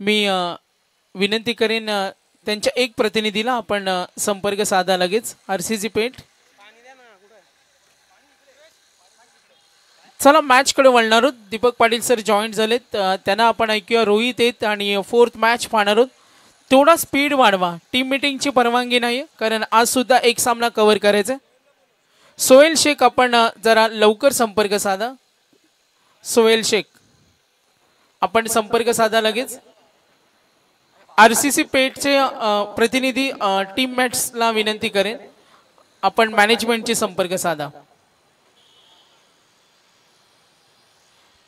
मी विनंती करेन त्यांच्या एक प्रतिनिधीला आपण संपर्क साधा लगेच आरसीसी पेठ. चला मॅचकडे वळणार आहोत. दीपक पाटील सर जॉईंट झालेत, त्यांना आपण ऐकूया. रोहित आहेत आणि फोर्थ मॅच पाहणार आहोत. थोडा स्पीड वाढवा, टीम मीटिंगची परवानगी नाही कारण आज सुद्धा एक सामना कव्हर करायचा आहे. सोहेल शेख आपण जरा लवकर संपर्क साधा. सोहेल शेख आपण संपर्क साधा लगेच. आरसीसी पेठचे प्रतिनिधी टीम मॅट्सला विनंती करेन आपण मॅनेजमेंटची संपर्क साधा.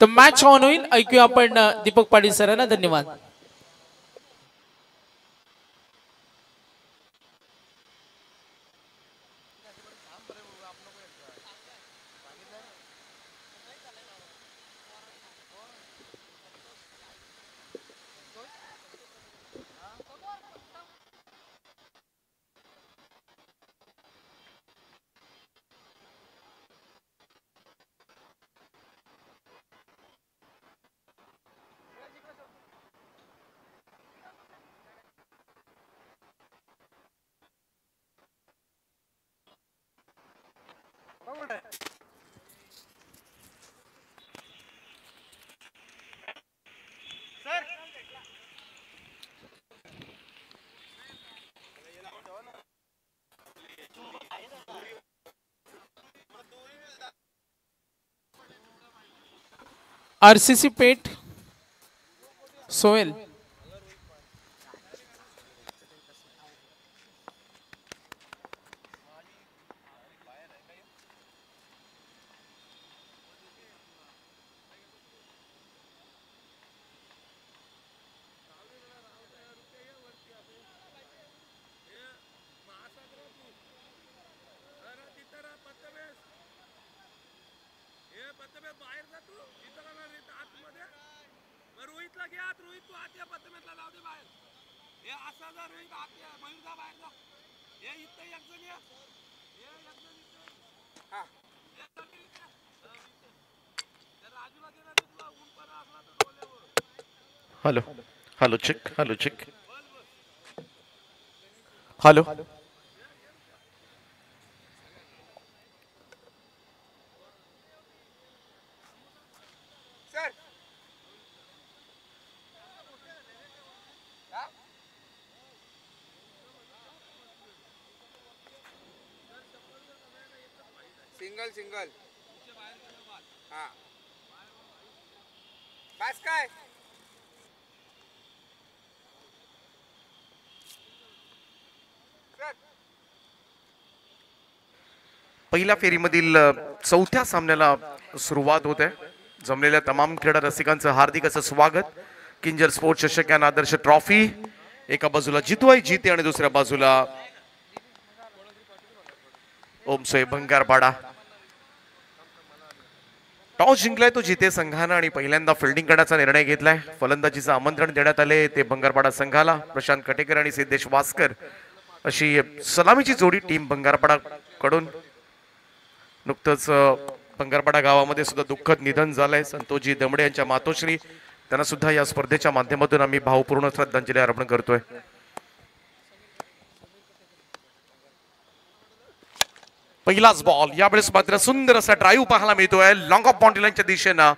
तर मॅच ऑन होईल. ऐकूया आपण दीपक पाटील सरांना. धन्यवाद. RCC Peth Sohel. Hello hello check. Hello check. Hello single single. हा बस काय. पहिल्या फेरीमधील चौथ्या सामन्याला सुरुवात होते. जमलेल्या तमाम क्रीडा रसिकांचं हार्दिक असं स्वागत. किंजर स्पोर्ट्स चषक या आदर्श ट्रॉफी एका बाजूला जितवाई जीते आणि दुसऱ्या बाजूला ओमसोय भंगारपाडा. टॉस जिंकलाय तो जिते संघानं आणि पहिल्यांदा फिल्डिंग करण्याचा निर्णय घेतलाय. फलंदाजीचं आमंत्रण देण्यात आले ते भंगारपाडा संघाला. प्रशांत कटेकर आणि सिद्धेश वास्कर अशी सलामीची जोडी टीम भंगारपाडा कडून. नुकतंच भंगारपाडा गावामध्ये सुद्धा दुःखद निधन झालंय. संतोषजी दमडे यांच्या मातोश्री, त्यांना सुद्धा या स्पर्धेच्या माध्यमातून आम्ही भावपूर्ण श्रद्धांजली अर्पण करतोय. पहिलाच बॉल. यावेळेस मात्र सुंदर असा ड्राईव्ह पाहायला मिळतोय लॉंग ऑफ बाउंड्री लाईनच्या दिशेनं.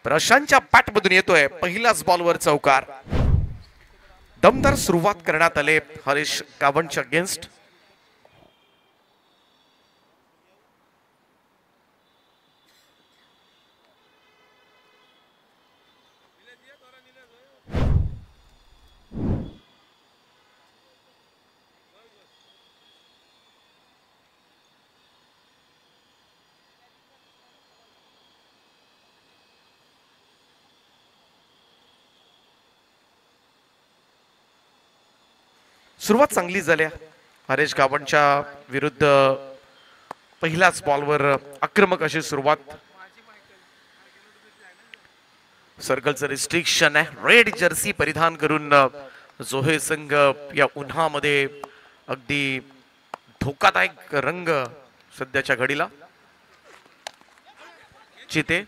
प्रशांतच्या बॅट मधून येतोय. पहिल्याच बॉलवर चौकार. दमदार सुरुवात करण्यात आले हरीश कावणच्या अगेन्स्ट. सुरुवात चांगली झाल्या हरेश गावणच्या विरुद्ध. पहिल्याच बॉलवर आक्रमक अशी सुरुवात. सर्कलचं रिस्ट्रिक्शन आहे. रेड जर्सी परिधान करून जो हे संघ या उन्हामध्ये अगदी धोकादायक रंग सध्याच्या घडीला. चिते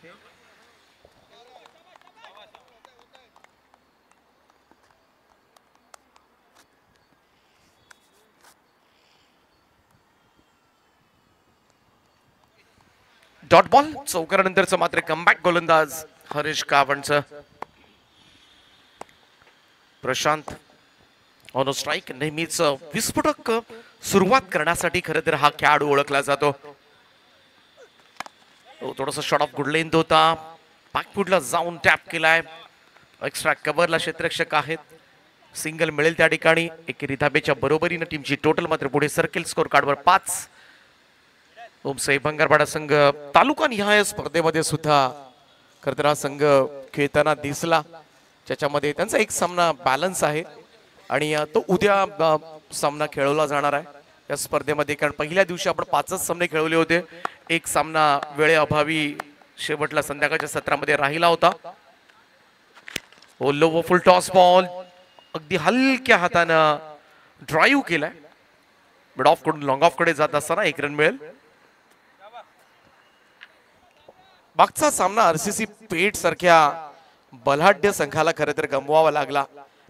डॉट बॉल. चौकारानंतरचं मात्र कमबॅक गोलंदाज हरीश कावणचं. Prashant on strike. नेहमीच विस्फोटक सुरुवात करण्यासाठी खरं तर हा खेळाडू ओळखला जातो. थोडासा शॉट ऑफ गुड लेंथ होता. बॅकफुटला जाऊन टॅप केलाय. एक्स्ट्रा कव्हरला क्षेत्ररक्षक आहेत. सिंगल मिळेल त्या ठिकाणी. एकेरी धाब्याच्या बरोबरीनं टीमची टोटल मात्र पुढे सर्कल. स्कोर कार्डवर 5. ओमसाई भंगारपाडा संघ तालुका निहाय स्पर्धेमध्ये सुद्धा खरं तर हा संघ खेळताना दिसला, ज्याच्यामध्ये त्यांचा एक सामना बॅलन्स आहे आणि तो उद्या सामना खेळवला जाणार आहे या स्पर्धेमध्ये. कारण पहिल्या दिवशी आपण 5च सामने खेळवले होते. एक सामना वेळेअभावी शेवटला संध्याकाळच्या सत्रामध्ये राहिला होता. लो व फुल टॉस बॉल अगदी हलक्या हातानं ड्राईव्ह केलाय. मिड ऑफ कडून लॉंग ऑफ कडे जात असताना 1 रन मिळेल. मागचा सामना आरसीसी पेठ सारख्या बलाढ्य संघाला खरं तर गमवावा लागला.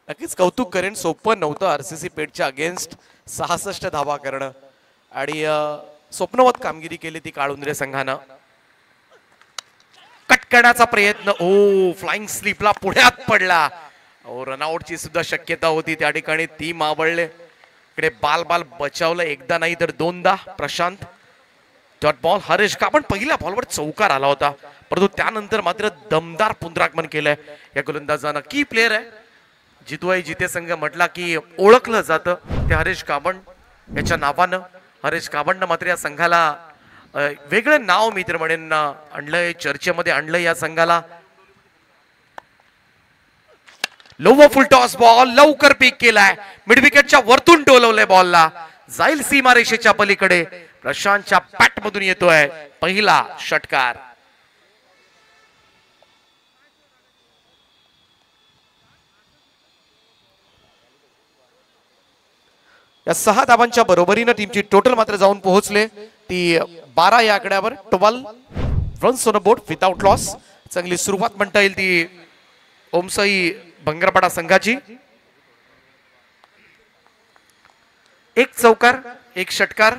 नक्कीच कौतुक करेन. सोपं नव्हतं आरसीसी पेठच्या अगेन्स्ट 66 धावा करणं आणि स्वप्नवत कामगिरी केली ती काळुंद्रे संघानं. कट करण्याचा प्रयत्न. फ्लाइंग स्लीपला पुढ्यात पडला. रनआउटची सुद्धा शक्यता होती त्या ठिकाणी. ती मावळले. इकडे बाल बचावलं. एकदा नाही तर 2दा. Prashant dot ball. हरीश कावण पहिल्या बॉलवर चौकार आला होता, परंतु त्यानंतर मात्र दमदार पुनरागमन केलंय या गोलंदाजानं. की प्लेअर आहे. जितू जिते संघ म्हटला की ओळखलं जातं ते हरीश कावण याच्या नावानं. हरीश कावणनं मात्र या संघाला वेगळं नाव मी तर म्हणेन आणलंय, चर्चेमध्ये आणलंय या संघाला. लो व फुल टॉस बॉल लवकर पिक केलाय. मिड विकेटच्या वरतून टोलवलंय बॉलला. जाईल सीमारेषेच्या पलीकडे. प्रशांतच्या पॅट मधून येतोय पहिला षटकार. या 6 धावांच्या बरोबरीनं टीमची टोटल मात्र जाऊन पोहोचले ती 12 या आकड्यावर. 12 runs on a board without loss. चांगली सुरुवात म्हणता येईल ती ओमसाई भंगारपाडा संघाची. 1 चौकार 1 षटकार.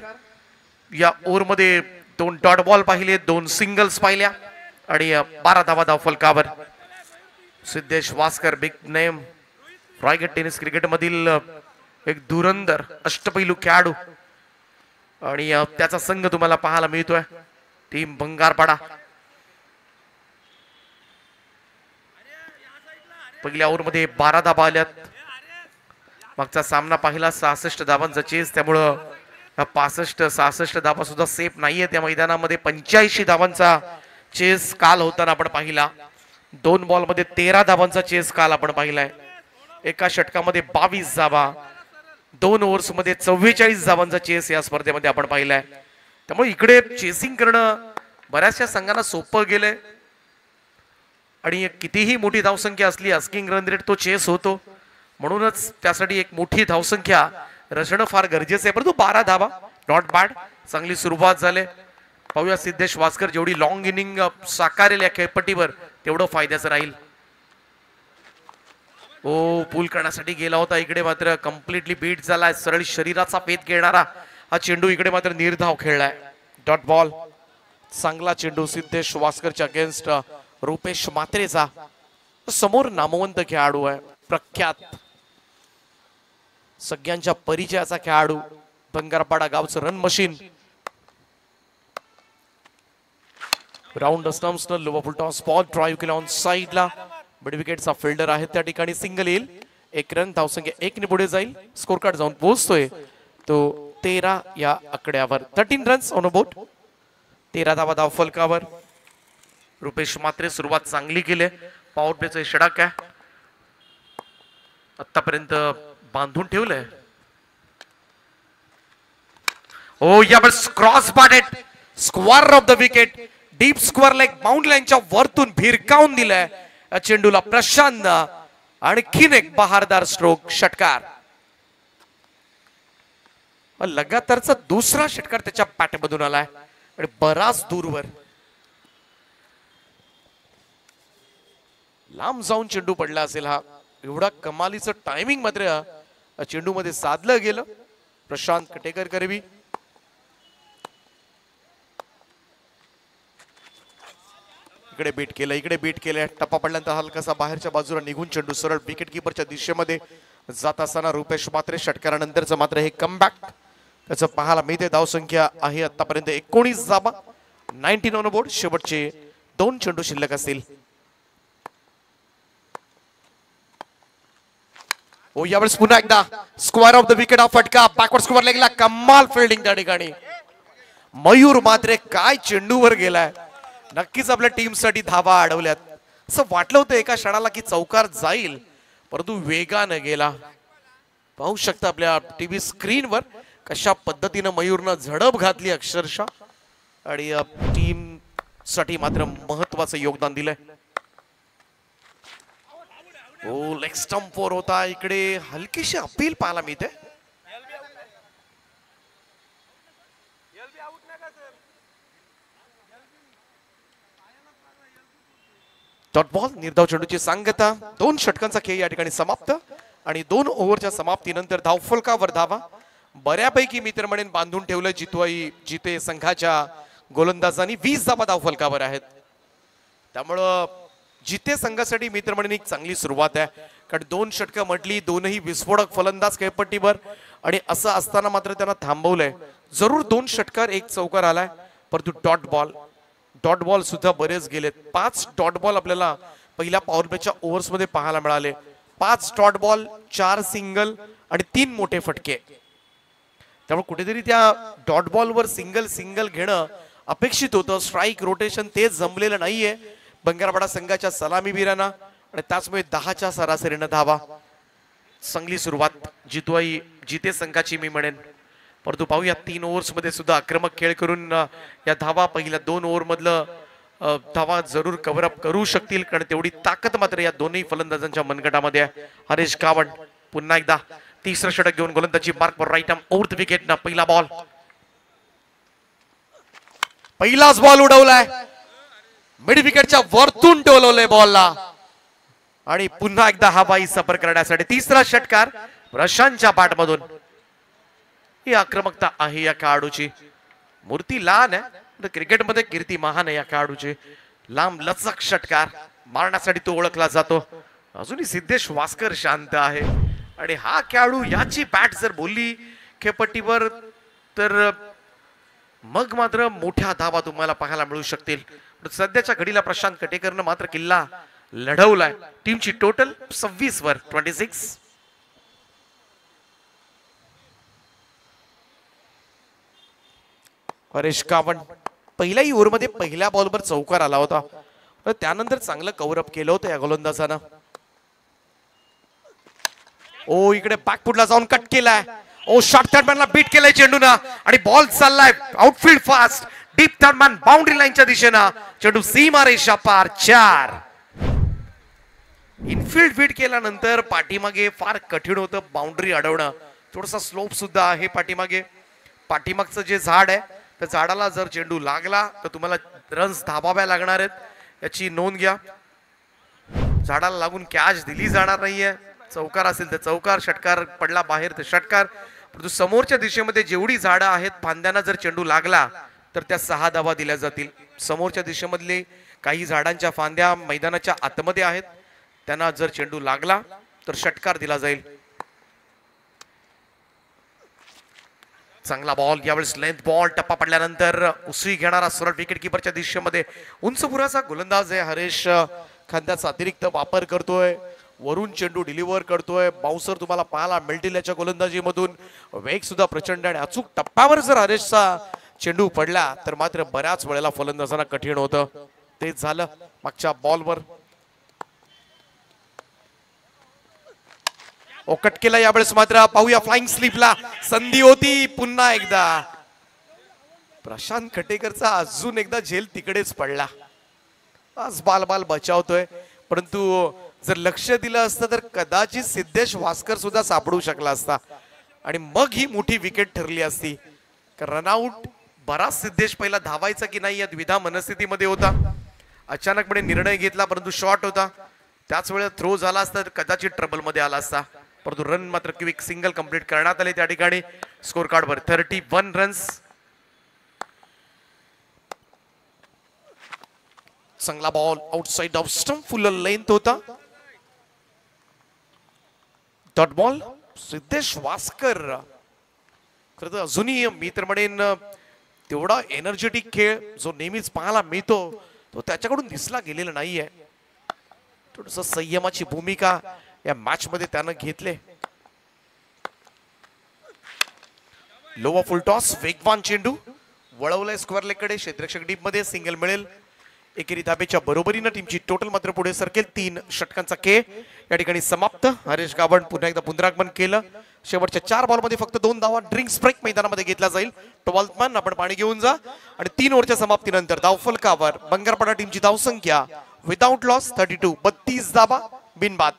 या ओव्हरमध्ये 2 डॉट बॉल पाहिले, 2 सिंगल्स पाहिल्या आणि 12 धावा धावफलकावर. Siddhesh Waskar big name. Raigad tennis cricket मधील एक धुरंदर अष्टपैलू खेळाडू आणि त्याचा संघ तुम्हाला पाहायला मिळतोय टीम भंगारपाडा. पहिल्या ओव्हरमध्ये 12 धावा आल्यात. मागचा सामना पाहिला 66 धावांचा चेस, त्यामुळं 65-66 धावा सुद्धा सेफ नाहीये त्या मैदानामध्ये. 85 धावांचा चेस काल होताना आपण पाहिला. 2 बॉलमध्ये 13 धावांचा चेस काल आपण पाहिलाय. एका षटकामध्ये 22 धावा. 2 ओव्हर्स मध्ये 44 धावांचा चेस या स्पर्धेमध्ये आपण पाहिलाय. त्यामुळे इकडे चेसिंग करणं बऱ्याचशा संघांना सोपं गेलंय आणि कितीही मोठी धावसंख्या असली, आस्किंग रन रेट तो चेस होतो. म्हणूनच त्यासाठी एक मोठी धावसंख्या रचणं फार गरजेचं आहे. परंतु 12 धावा नॉट बॅड. चांगली सुरुवात झाली. पाहूया सिद्धेश वास्कर जेवढी लॉंग इनिंग साकारेल या खेळपट्टीवर तेवढं फायद्याचं राहील. पूल करण्यासाठी गेला होता. इकडे मात्र कम्प्लिटली बीट झालाय. सरळ शरीराचा पेत घेणारा हा चेंडू इकडे मात्र निर्धाव खेळलाय. Dot ball. चांगला चेंडू सिद्धेश वास्करच्या अगेन्स्ट रुपेश मात्रेचा. समोर नामवंत खेळाडू आहे, प्रख्यात सगळ्यांच्या परिचयाचा खेळाडू, बंगारपाडा गावचं रन मशीन. राऊंड स्टम्प्सनं low full toss ball drive केला ऑन साइडला. मिड विकेटचा फिल्डर आहे त्या ठिकाणी. सिंगल येईल. 1 रन. धावसंख्या 1 ने पुढे जाईल. स्कोर कार्ड जाऊन पोहोचतोय तो 13 या आकड्यावर. 13 रन्स ऑन अ बोर्ड. 13 धावा धावफलकावर. रुपेश मात्रे सुरुवात चांगली केली. पॉवर प्लेचा षटक आहे आतापर्यंत बांधून ठेवलंय. यावर cross batted square off the wicket. Deep square leg bound लाईनच्या वरतून भिरकावून दिलाय चेंडूला प्रशांत. आणखीन एक बहारदार स्ट्रोक. षटकार. लगातारचा दुसरा षटकार त्याच्या पॅटमधून आलाय आणि बराच दूरवर. लांब जाऊन चेंडू पडला असेल हा. एवढा कमालीचं टायमिंग मात्र चेंडू मध्ये साधलं गेलं. प्रशांत कटेकर करवी. इकडे बीट केलं, इकडे बीट केलं. टप्पा पडल्यानंतर हलकासा बाहेरच्या बाजूला निघून चेंडू सरळ विकेट किपरच्या दिशेमध्ये जात असताना रुपेश म्हात्रे षटकारानंतरचं मात्र हे कमबॅक त्याचं पाहायला मिळते. धावसंख्या आहे आतापर्यंत 19 धावा, 19 ऑन बोर्ड. शेवटचे 2 चेंडू शिल्लक असतील. ओ यावेळेस पुन्हा एकदा स्क्वेअर ऑफ द विकेट हा फटका बॅकवर्ड स्क्वेअर लेगला. कमाल फिल्डिंग त्या ठिकाणी. मयूर मात्रे काय चेंडूवर गेलाय. नक्कीच आपल्या टीम साठी धावा अडवल्यात. असं वाटलं होतं एका क्षणाला की चौकार जाईल, परंतु वेगानं गेला. पाहू शकता आपल्या टीव्ही स्क्रीनवर कशा पद्धतीनं मयूरनं झडप घातली अक्षरशः आणि टीम साठी मात्र महत्वाचं योगदान दिलंय. ओ लेग स्टंप फोर होता. इकडे हलकीशी अपील पाहायला मिळते. Dot ball. निर्धाव चेंडूची सांगता. 2 षटकांचा खेळ या ठिकाणी समाप्त आणि 2 ओव्हरच्या समाप्तीनंतर धावफलकावर धावा बऱ्यापैकी मी तर म्हणेन बांधून ठेवलं जिते संघाच्या गोलंदाजांनी. 20 धावा धावफलकावर आहेत. त्यामुळं जिते संघासाठी मी तर म्हणेन एक चांगली सुरुवात आहे. कारण 2 षटकं म्हटली, 2ही विस्फोटक फलंदाज खेळपट्टीवर आणि असं असताना मात्र त्यांना थांबवलंय. जरूर 2 षटकार 1 चौकार आलाय, परंतु डॉट बॉल सुद्धा बरेच गेलेत. 5 डॉट बॉल आपल्याला पहिल्या पॉवर प्लेच्या ओव्हर्स मध्ये पाहायला मिळाले. 5 डॉट बॉल, 4 सिंगल आणि 3 मोठे फटके. त्यामुळे कुठेतरी त्या डॉट बॉलवर सिंगल घेणं अपेक्षित होतं. स्ट्राईक रोटेशन ते जमलेलं नाहीये बंगारवाडा संघाच्या सलामीवीरांना आणि त्याचमुळे 10च्या सरासरीनं धावा. चांगली सुरुवात जिते संघाची मी म्हणेन. परंतु पाहूया 3 ओव्हर्स मध्ये सुद्धा आक्रमक खेळ करून या धावा पहिल्या 2 ओव्हर मधलं धावा जरूर कव्हर अप करू शकतील, कारण तेवढी ताकद मात्र या दोन्ही फलंदाजांच्या मनगटामध्ये आहे. हरेश गावंड पुन्हा एकदा तिसरं षटक घेऊन गोलंदाजी मार्कवर right arm over the wicket ना. पहिला बॉल, पहिलाच बॉल उडवलाय. मिड विकेटच्या वरतून टोलवलंय बॉलला आणि पुन्हा एकदा हा बाई सफर करण्यासाठी तिसरा षटकार प्रशांतच्या बॅटमधून. ही आक्रमकता आहे या खेळाडूची. मूर्ती लहान आहे, क्रिकेटमध्ये कीर्ती महान आहे या खेळाडूची. लांब लचक षटकार मारण्यासाठी तो ओळखला जातो. अजूनही सिद्धेश वास्कर शांत आहे आणि हा खेळाडू याची बॅट जर बोलली खेळपट्टीवर तर मग मात्र मोठ्या धावा तुम्हाला पाहायला मिळू शकतील. सध्याच्या घडीला प्रशांत कटेकरनं मात्र किल्ला लढवलाय. टीमची टोटल 26 वर 26. हरेश गावंड पहिल्याही ओव्हरमध्ये पहिल्या बॉलवर चौकार आला होता, त्यानंतर चांगलं कव्हर अप केलं होतं या गोलंदाजानं. ओ इकडे बॅकफुटला जाऊन कट केलाय. ओ शॉर्ट थर्डमॅनला बीट केलाय चेंडूना आणि बॉल चाललाय outfield fast deep third man boundary लाईनच्या दिशेनं. चेंडू सीमा रेषा पार 4. इनफिल्ड बीट केल्यानंतर पाठीमागे फार कठीण होतं बाउंड्री अडवणं. थोडासा स्लोप सुद्धा आहे पाठीमागे. पाठीमागचं जे झाड आहे त्या झाडाला जर चेंडू लागला तर तुम्हाला रन्स धाबाव्या लागणार आहेत, याची नोंद घ्या. झाडाला लागून कॅच दिली जाणार नाहीये. चौकार असेल तर चौकार, षटकार पडला बाहेर तर षटकार. परंतु समोरच्या दिशेमध्ये जेवढी झाडं आहेत फांद्यांना जर चेंडू लागला तर त्या 6 धावा दिल्या जातील. समोरच्या दिशेमधले काही झाडांच्या फांद्या मैदानाच्या आतमध्ये आहेत, त्यांना जर चेंडू लागला तर षटकार दिला जाईल. चांगला बॉल यावेळेस लेंथ बॉल. टप्पा पडल्यानंतर उसळी घेणारा सरळ विकेट किपरच्या दिशेमध्ये उंचपुराचा गोलंदाज आहे हरेश. खांद्याचा अतिरिक्त वापर करतोय, वरून चेंडू डिलिव्हर करतोय. बाउन्सर तुम्हाला पाहायला मिळतील याच्या गोलंदाजीमधून. वेग सुद्धा प्रचंड आणि अचूक टप्प्यावर जर हरेशचा चेंडू पडला तर मात्र बऱ्याच वेळेला फलंदाजांना कठीण होतं. तेच झालं मागच्या बॉलवर. कट केला यावेळेस मात्र. पाहूया फ्लाइंग स्लीपला संधी होती. पुन्हा एकदा प्रशांत कटेकरचा अजून एकदा झेल तिकडेच पडला. आज बाल बचावतोय, परंतु जर लक्ष दिलं असतं तर कदाचित सिद्धेश वास्कर सुद्धा सापडू शकला असता आणि मग ही मोठी विकेट ठरली असती. रनआउट बराच सिद्धेश पहिला धावायचा की नाही या द्विधा मनस्थितीमध्ये होता. अचानकपणे निर्णय घेतला, परंतु शॉट होता. त्याच वेळेला थ्रो झाला असता तर कदाचित ट्रबल मध्ये आला असता. परंतु रन मात्र क्विक सिंगल कंप्लीट करण्यात आले त्या ठिकाणी. स्कोर कार्डवर 31 रन्स. चांगला ball outside off stump, full length होता. Dot ball Siddhesh Waskar. खरं तर अजूनही मी तर म्हणेन तेवढा एनर्जेटिक खेळ जो नेहमीच पाहायला मिळतो तो त्याच्याकडून दिसला गेलेला नाहीये. थोडस संयमाची भूमिका या मॅच मध्ये त्यानं घेतले. लोवा फुल टॉस, वेगवान चेंडू वळवलाय स्क्वेअर लेग कडे. क्षेत्ररक्षक डीप मध्ये सिंगल मिळेल. एकेरी धाब्याच्या बरोबरीनं टीमची टोटल मात्र पुढे सरकेल. 3 षटकांचा खेळ या ठिकाणी समाप्त. हरेश गावंड पुन्हा एकदा पुनरागमन केलं. शेवटच्या 4 बॉलमध्ये फक्त 2 धावा. ड्रिंक्स ब्रेक मैदानामध्ये घेतला जाईल. 12th मॅन आपण पाणी घेऊन जा. आणि 3 ओव्हरच्या समाप्तीनंतर धावफलकावर बंगारपाडा टीमची धावसंख्या विदाउट लॉस 32, 32 धावा बिनबाद.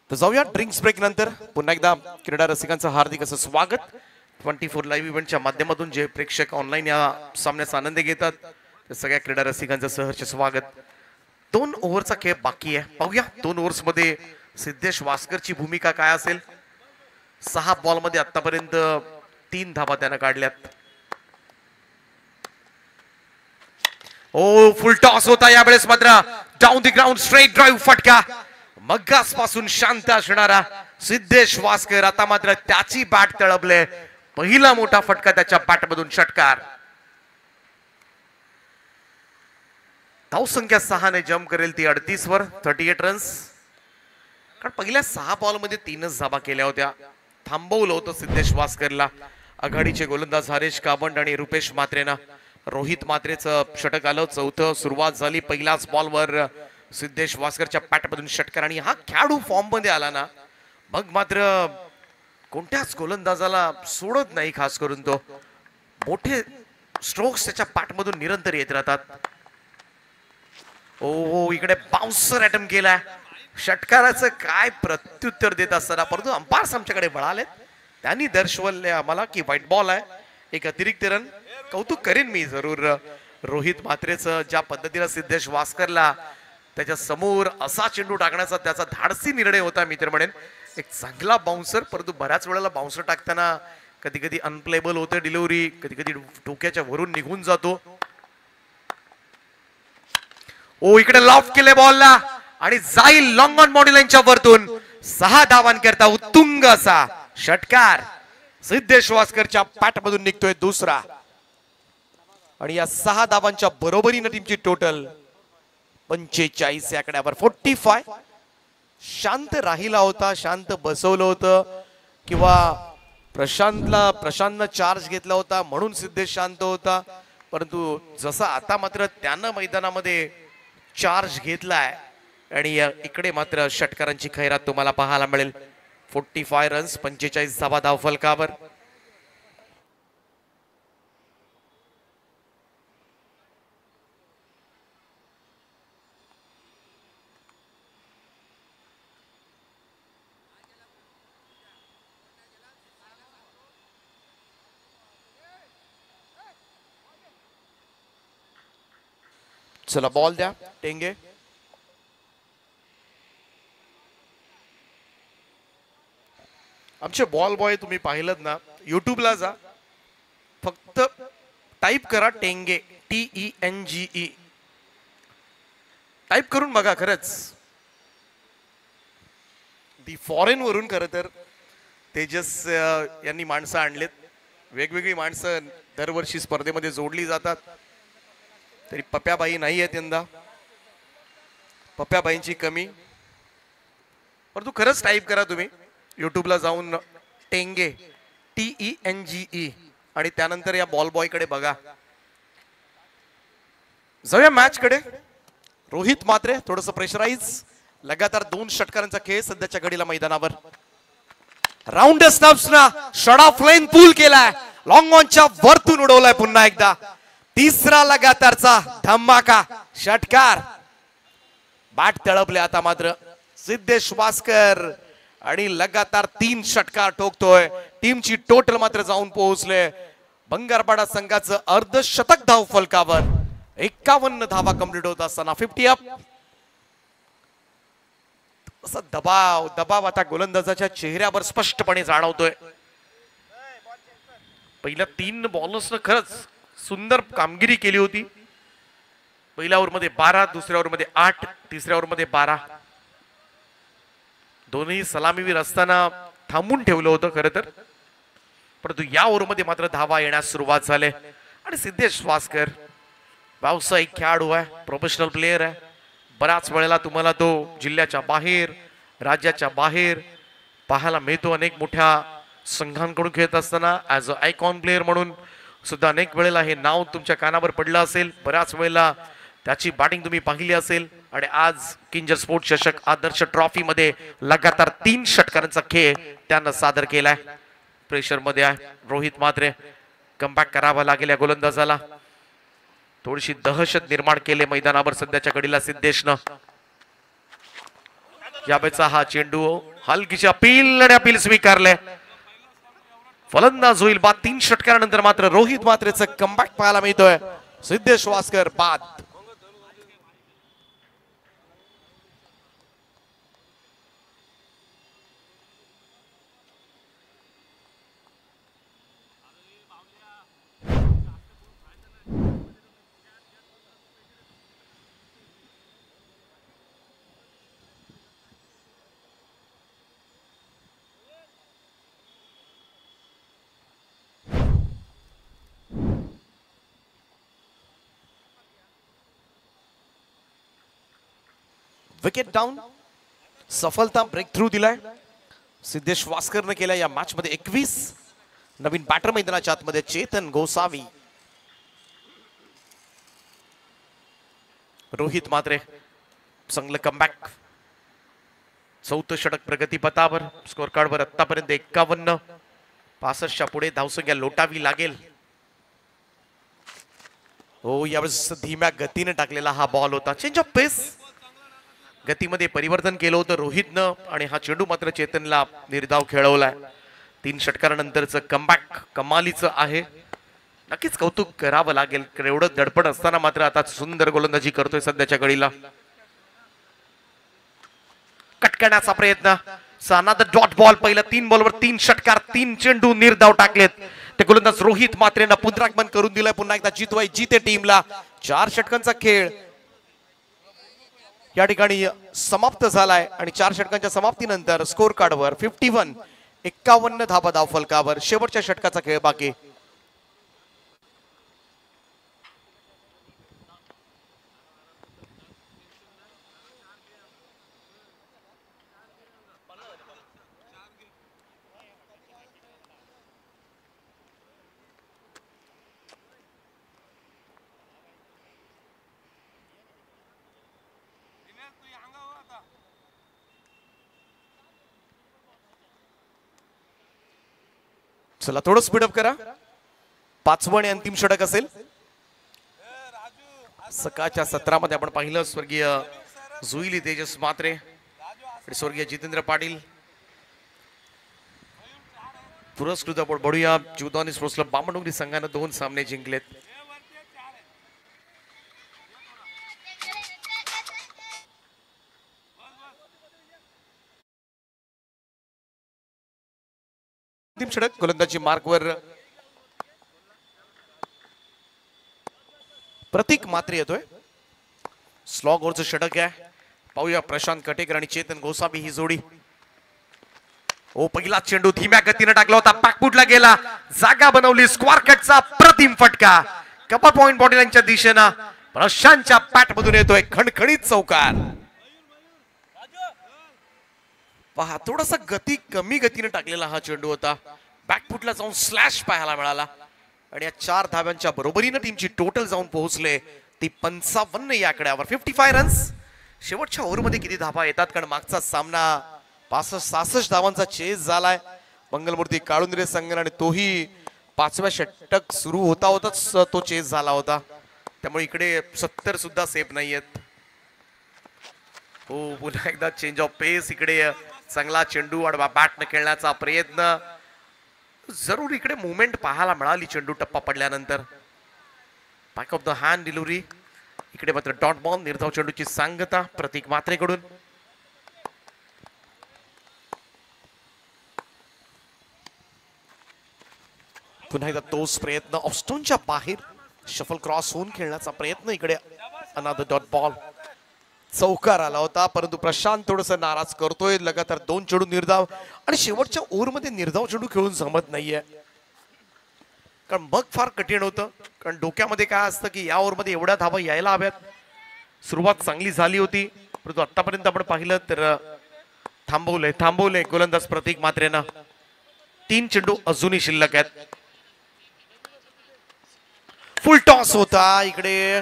तर जाऊया ड्रिंक्स ब्रेक नंतर. पुन्हा एकदा क्रीडा रसिकांचं हार्दिक असं स्वागत. 24 लाईव्ह इव्हेंटच्या माध्यमातून जे प्रेक्षक ऑनलाईन या सामन्याचा आनंद घेतात त्या सगळ्या क्रीडा रसिकांचं सहर्ष स्वागत. 2 ओव्हरचा खेळ बाकी आहे. पाहूया 2 ओव्हर्स मध्ये सिद्धेश वास्करची भूमिका काय असेल. 6 बॉल मध्ये आतापर्यंत 3 धावा त्यानं काढल्यात. ओ फुल टॉस होता यावेळेस मात्र down the ground straight drive फटका. मग्गास पासून शांत असणारा सिद्धेश वास्कर आता मात्र त्याची बॅट तळपले. पहिला मोठा फटका त्याच्या बॅटमधून षटकार. धावसंख्या 6 ने जम्प करेल ती 38 वर. 38 रन्स. कारण पहिल्या 6 बॉल मध्ये 3च धावा केल्या होत्या. थांबवलं होतं सिद्धेश वास्करला. आघाडीचे गोलंदाज हरेश काबंड आणि रुपेश म्हात्रेनं. रोहित म्हात्रेचं षटक आलं. चौथं सुरुवात झाली. पहिल्याच बॉलवर सिद्धेश वास्करच्या बॅटमधून षटकार. आणि हा खेळाडू फॉर्म मध्ये आला ना मग मात्र कोणत्याच गोलंदाजाला सोडत नाही. खास करून तो मोठे स्ट्रोक्स त्याच्या बॅटमधून निरंतर येत राहतात. ओ इकडे बाउन्सर अटेम्प्ट केलाय. षटकाराचं काय प्रत्युत्तर देत असताना परंतु अंपायर्स आमच्याकडे वळालेत. त्यांनी दर्शवले आम्हाला की व्हाईट बॉल आहे. एक अतिरिक्त रन. कौतुक करेन मी जरूर रोहित म्हात्रेचं. ज्या पद्धतीने सिद्धेश वास्करला त्याच्या समोर असा चेंडू टाकण्याचा त्याचा धाडसी निर्णय होता. मी तर म्हणेन एक चांगला बाउन्सर. परंतु बऱ्याच वेळेला बाउन्सर टाकताना कधी कधी अनप्लेबल होते डिलिव्हरी. कधी कधी डोक्याच्या वरून निघून जातो. ओ इकडे लॉफ्ट केले बॉलला आणि जाईल लॉंग ऑन बॉडी लाईनच्या वरतून. 6 धावांकरता उत्तुंग असा षटकार सिद्धेश वास्करच्या बॅटमधून निघतोय दुसरा. आणि या 6 धावांच्या बरोबरीने टीमची टोटल 45 या आकड्यावर. 45. शांत राहिला होता. शांत बसवलं होतं किंवा प्रशांतनं चार्ज घेतला होता म्हणून सिद्धेश शांत होता. परंतु जसं आता मात्र त्यानं मैदानामध्ये चार्ज घेतलाय आणि इकडे मात्र षटकारांची खैरात तुम्हाला पाहायला मिळेल. 45 रन्स, 45 धावा धावफलकावर. चला बॉल द्या टेंगे. आमचे बॉल बॉय तुम्ही पाहिलं ना, युट्यूबला जा, फक्त टाईप करा टेंगे, TENGE टाईप करून बघा. खरंच दी फॉरेन वरून खरं तर तेजस यांनी माणसं आणलेत. वेगवेगळी माणसं दरवर्षी स्पर्धेमध्ये जोडली जातात. तरी पप्याबाई नाही आहेत यंदा. पप्याबाईंची कमी. परंतु खरंच टाईप करा तुम्ही युट्यूबला जाऊन टेंगे, TENGE आणि त्यानंतर या बॉल बॉय कडे बघा. जाऊया मॅच कडे. रोहित मात्रे थोडस प्रेशराईज. लगातार 2 षटकारांचा खेळ सध्याच्या घडीला मैदानावर. राऊंड स्टम्प्सना षडा फ्लेन पूल केलाय. लॉंग ऑनच्या वरतून उडवलाय पुन्हा एकदा. तिसरा लगातारचा धमाका षटकार. बॅट तळपले आता मात्र सिद्धेश वास्कर आणि लगातार 3 षटकार ठोकतोय. टीमची टोटल मात्र जाऊन पोहोचले बंगारपाडा संघाचं अर्धशतक धाव फलकावर. 51 धावा कंप्लीट होत असताना 50 अप. असा दबाव आता गोलंदाजाच्या चेहऱ्यावर स्पष्टपणे जाणवतोय. पहिल्या 3 बॉलर्सनं खरंच सुंदर कामगिरी केली होती. पहिल्या ओव्हरमध्ये 12, दुसऱ्या ओव्हरमध्ये 8, तिसऱ्या ओव्हरमध्ये 12. दोन्ही सलामीवीर असताना थांबून ठेवलं होतं खरं तर. परंतु या ओव्हरमध्ये मात्र धावा येण्यास सुरुवात झाली. आणि सिद्धेश वास्कर व्यावसायिक खेळाडू आहे, प्रोफेशनल प्लेयर आहे. बऱ्याच वेळेला तुम्हाला तो जिल्ह्याच्या बाहेर, राज्याच्या बाहेर पाहायला मिळतो. अनेक मोठ्या संघांकडून खेळत असताना ॲज अ आयकॉन प्लेयर म्हणून सुद्धा अनेक वेळेला हे नाव तुमच्या कानावर पडलं असेल. बऱ्याच वेळेला त्याची बॅटिंग तुम्ही पाहिली असेल. आणि आज किंजर स्पोर्ट चषक आदर्श ट्रॉफी मध्ये लगातार 3 षटकारांचा खेळ त्यानं सादर केलाय. प्रेशर मध्ये आहे रोहित मात्रे. कमबॅक करावा लागेल या गोलंदाजाला. थोडीशी दहशत निर्माण केले मैदानावर सध्याच्या घडीला सिद्धेशनं. यावेळेचा हा चेंडू हलकीची अपील आणि अपील स्वीकारले. फलंदाज होईल बाद. 3 षटकारानंतर मात्र रोहित मात्रेचं कमबॅक पाहायला मिळतोय. सिद्धेश वास्कर बाद. Wicket down. सफलता ब्रेक थ्रू दिलाय सिद्धेश वास्करने केला या मॅच मध्ये. 21 नवीन बॅटर मैदानाच्या आतमध्ये चेतन गोसावी. रोहित मात्रे चांगलं कमबॅक. 4थं षटक प्रगतीपथावर. स्कोर कार्डवर आतापर्यंत 51. 65च्या पुढे धावसंख्या लोटावी लागेल. हो, यावेळेस धीम्या गतीने टाकलेला हा बॉल होता. चेंज ऑफ पेस. गतीमध्ये परिवर्तन केलं होतं रोहितनं आणि हा चेंडू मात्र चेतनला निर्धाव खेळवलाय. 3 षटकारानंतरचं कमबॅक कमालीचं आहे. नक्कीच कौतुक करावं लागेल. एवढं दडपण असताना मात्र आता सुंदर गोलंदाजी करतोय सध्याच्या घडीला. कट करण्याचा प्रयत्न. Another dot ball. पहिल्या 3 बॉलवर 3 षटकार, 3 चेंडू निर्धाव टाकलेत. ते गोलंदाज रोहित मात्रेनं पुनरागमन करून दिलंय. पुन्हा एकदा जिते टीमला. 4 षटकांचा खेळ या ठिकाणी समाप्त झालाय. आणि 4 षटकांच्या समाप्तीनंतर स्कोर कार्डवर 51. 51 धावा धाव फलकावर. शेवटच्या षटकाचा खेळ बाकी. चला थोडं स्पीडअप करा. 5वं आणि अंतिम षटक असेल. सकाळच्या सत्रामध्ये आपण पाहिलं स्वर्गीय जुईली तेजस मात्रे आणि स्वर्गीय जितेंद्र पाटील पुरस्कृत. आपण बढूया जीवदानी स्पोर्ट्स क्लब बामणडोंगरी संघानं 2 सामने जिंकलेत. अंतिम षटक गोलंदाजी मार्कवर प्रतीक मात्रे येतोय. स्लॉग ओव्हरचं षटक आहे. पाहूया प्रशांत कटेकर आणि चेतन गोसावी ही जोडी. ओ पहिला चेंडू धीम्या गतीने टाकला होता, पाकपुटला गेला, जागा बनवली, स्क्वार कटचा प्रतिम फटका कपर पॉइंट बॉडीलाईनच्या दिशेनं प्रशांतच्या पॅट मधून येतोय खणखणीत चौकार. पहा थोडासा गती कमी गतीने टाकलेला हा चेंडू होता, बॅकफुटला जाऊन स्लॅश पाहायला मिळाला आणि या 4 धाव्यांच्या बरोबरीनं टीमची टोटल जाऊन पोहोचले ती 55 या आकड्यावर. 55 रन्स. शेवटच्या ओव्हरमध्ये किती धावा येतात, कारण मागचा सामना 65-66 धावांचा चेस झालाय मंगलमूर्ती काळुंद्रे संघाने आणि तोही 5व्या षटक सुरू होताच तो चेस झाला होता. त्यामुळे इकडे 70 सुद्धा सेफ नाहीयेत. हो पुन्हा एकदा चेंज ऑफ पेस. इकडे चांगला चेंडू आडवा बॅटने खेळण्याचा प्रयत्न. जरूर इकडे मुवमेंट पाहायला मिळाली चेंडू टप्पा पडल्यानंतर. Back of the hand delivery. इकडे मात्र डॉट बॉल. निर्धाव चेंडूची सांगता प्रतीक मात्रेकडून. पुन्हा एकदा तोच प्रयत्न ऑफस्टोनच्या बाहेर शफल क्रॉस होऊन खेळण्याचा प्रयत्न. इकडे अनदर डॉट बॉल. चौकार आला होता, परंतु प्रशांत थोडस नाराज करतोय. लगातार 2 चेंडू निर्धाव आणि शेवटच्या ओव्हरमध्ये निर्धाव चेंडू खेळून जमत नाहीये, कारण मग फार कठीण होतं. कारण डोक्यामध्ये काय असतं की या ओव्हरमध्ये एवढ्या धावा यायला हव्यात. सुरुवात चांगली झाली होती, परंतु आतापर्यंत आपण पाहिलं तर थांबवलंय गोलंदाज प्रतीक मात्रेनं. 3 चेंडू अजूनही शिल्लक आहेत. फुल टॉस होता. इकडे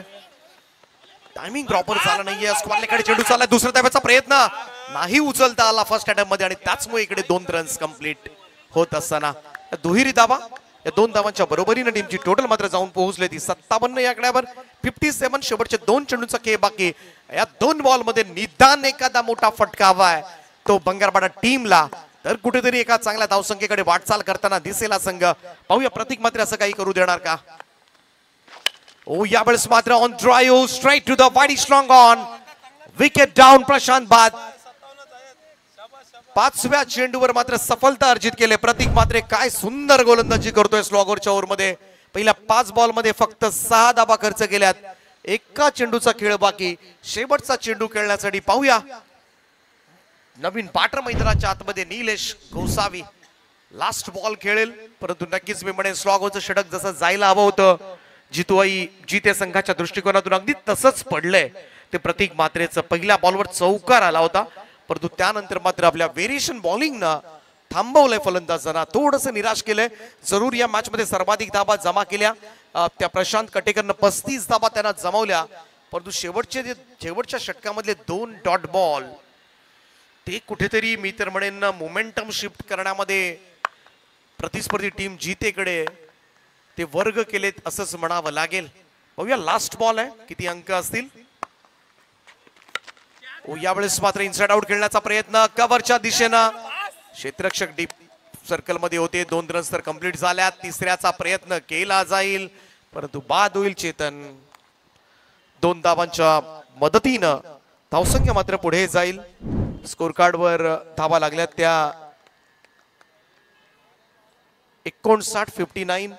टायमिंग प्रॉपर झाला नाहीये. स्क्वारलेकडे चेंडू चालला. दुसऱ्या धाब्याचा प्रयत्न नाही उचलता आला फर्स्ट अटॅम्प मध्ये आणि त्याचमुळे इकडे 2 रन्स कंप्लीट होत असताना दुहेरी धावा. या 2 धावांच्या बरोबरीने टीमची टोटल मात्र जाऊन पोहोचले ती 57 या आकड्यावर. 57. शेवटचे 2 चेंडूचा खेळ बाकी. या 2 बॉल मध्ये निदान एखादा मोठा फटका हवाय तो बंगारपाडा टीमला, तर कुठेतरी एका चांगल्या धावसंख्येकडे वाटचाल करताना दिसेल हा संघ. पाहूया प्रतीक मात्र असं काही करू देणार का. ओ यावेळेस मात्र on drive straight to the wide strong on wicket down. Prashant बाद. 5व्या चेंडूवर मात्र सफलता अर्जित केले प्रतीक मात्रे. काय सुंदर गोलंदाजी करतोय स्लॉगरच्या ओव्हरमध्ये. पहिल्या 5 बॉल मध्ये फक्त 6 धावा खर्च केल्यात. एका चेंडूचा खेळ बाकी. शेवटचा चेंडू खेळण्यासाठी पाहूया नवीन पाटर मैदानाच्या आतमध्ये निलेश गोसावी लास्ट बॉल खेळेल, परंतु नक्कीच मी म्हणेन स्लॉगरचं षटक जसं जायला हवं होतं जिते संघाच्या दृष्टिकोनातून अगदी तसंच पडलंय ते प्रतीक मात्रेचं. पहिल्या बॉलवर चौकार आला होता, परंतु त्यानंतर मात्र आपल्या व्हेरिएशन बॉलिंगनं थांबवलंय फलंदाजांना. थोडंसं निराश केलंय. जरूर या मॅच मध्ये सर्वाधिक धावा जमा केल्या त्या प्रशांत कटेकरनं 35 धावा त्यांना जमवल्या, परंतु शेवटच्या षटकामधले 2 डॉट बॉल ते कुठेतरी मी तर म्हणेन मोमेंटम शिफ्ट करण्यामध्ये प्रतिस्पर्धी टीम जितेकडे ते वर्ग केलेत असंच म्हणावं लागेल. बघूया लास्ट बॉल आहे, किती अंक असतील. यावेळेस मात्र इनसाइड आउट खेळण्याचा प्रयत्न कव्हरच्या दिशेनं. क्षेत्ररक्षक डीप सर्कल मध्ये होते. 2 रन्स तर कंप्लीट झाल्या. तिसऱ्याचा प्रयत्न केला जाईल, परंतु बाद होईल. चेतन 2 धावांच्या मदतीनं धावसंख्या मात्र पुढे जाईल. स्कोर कार्डवर धावा लागल्यात त्या 59-59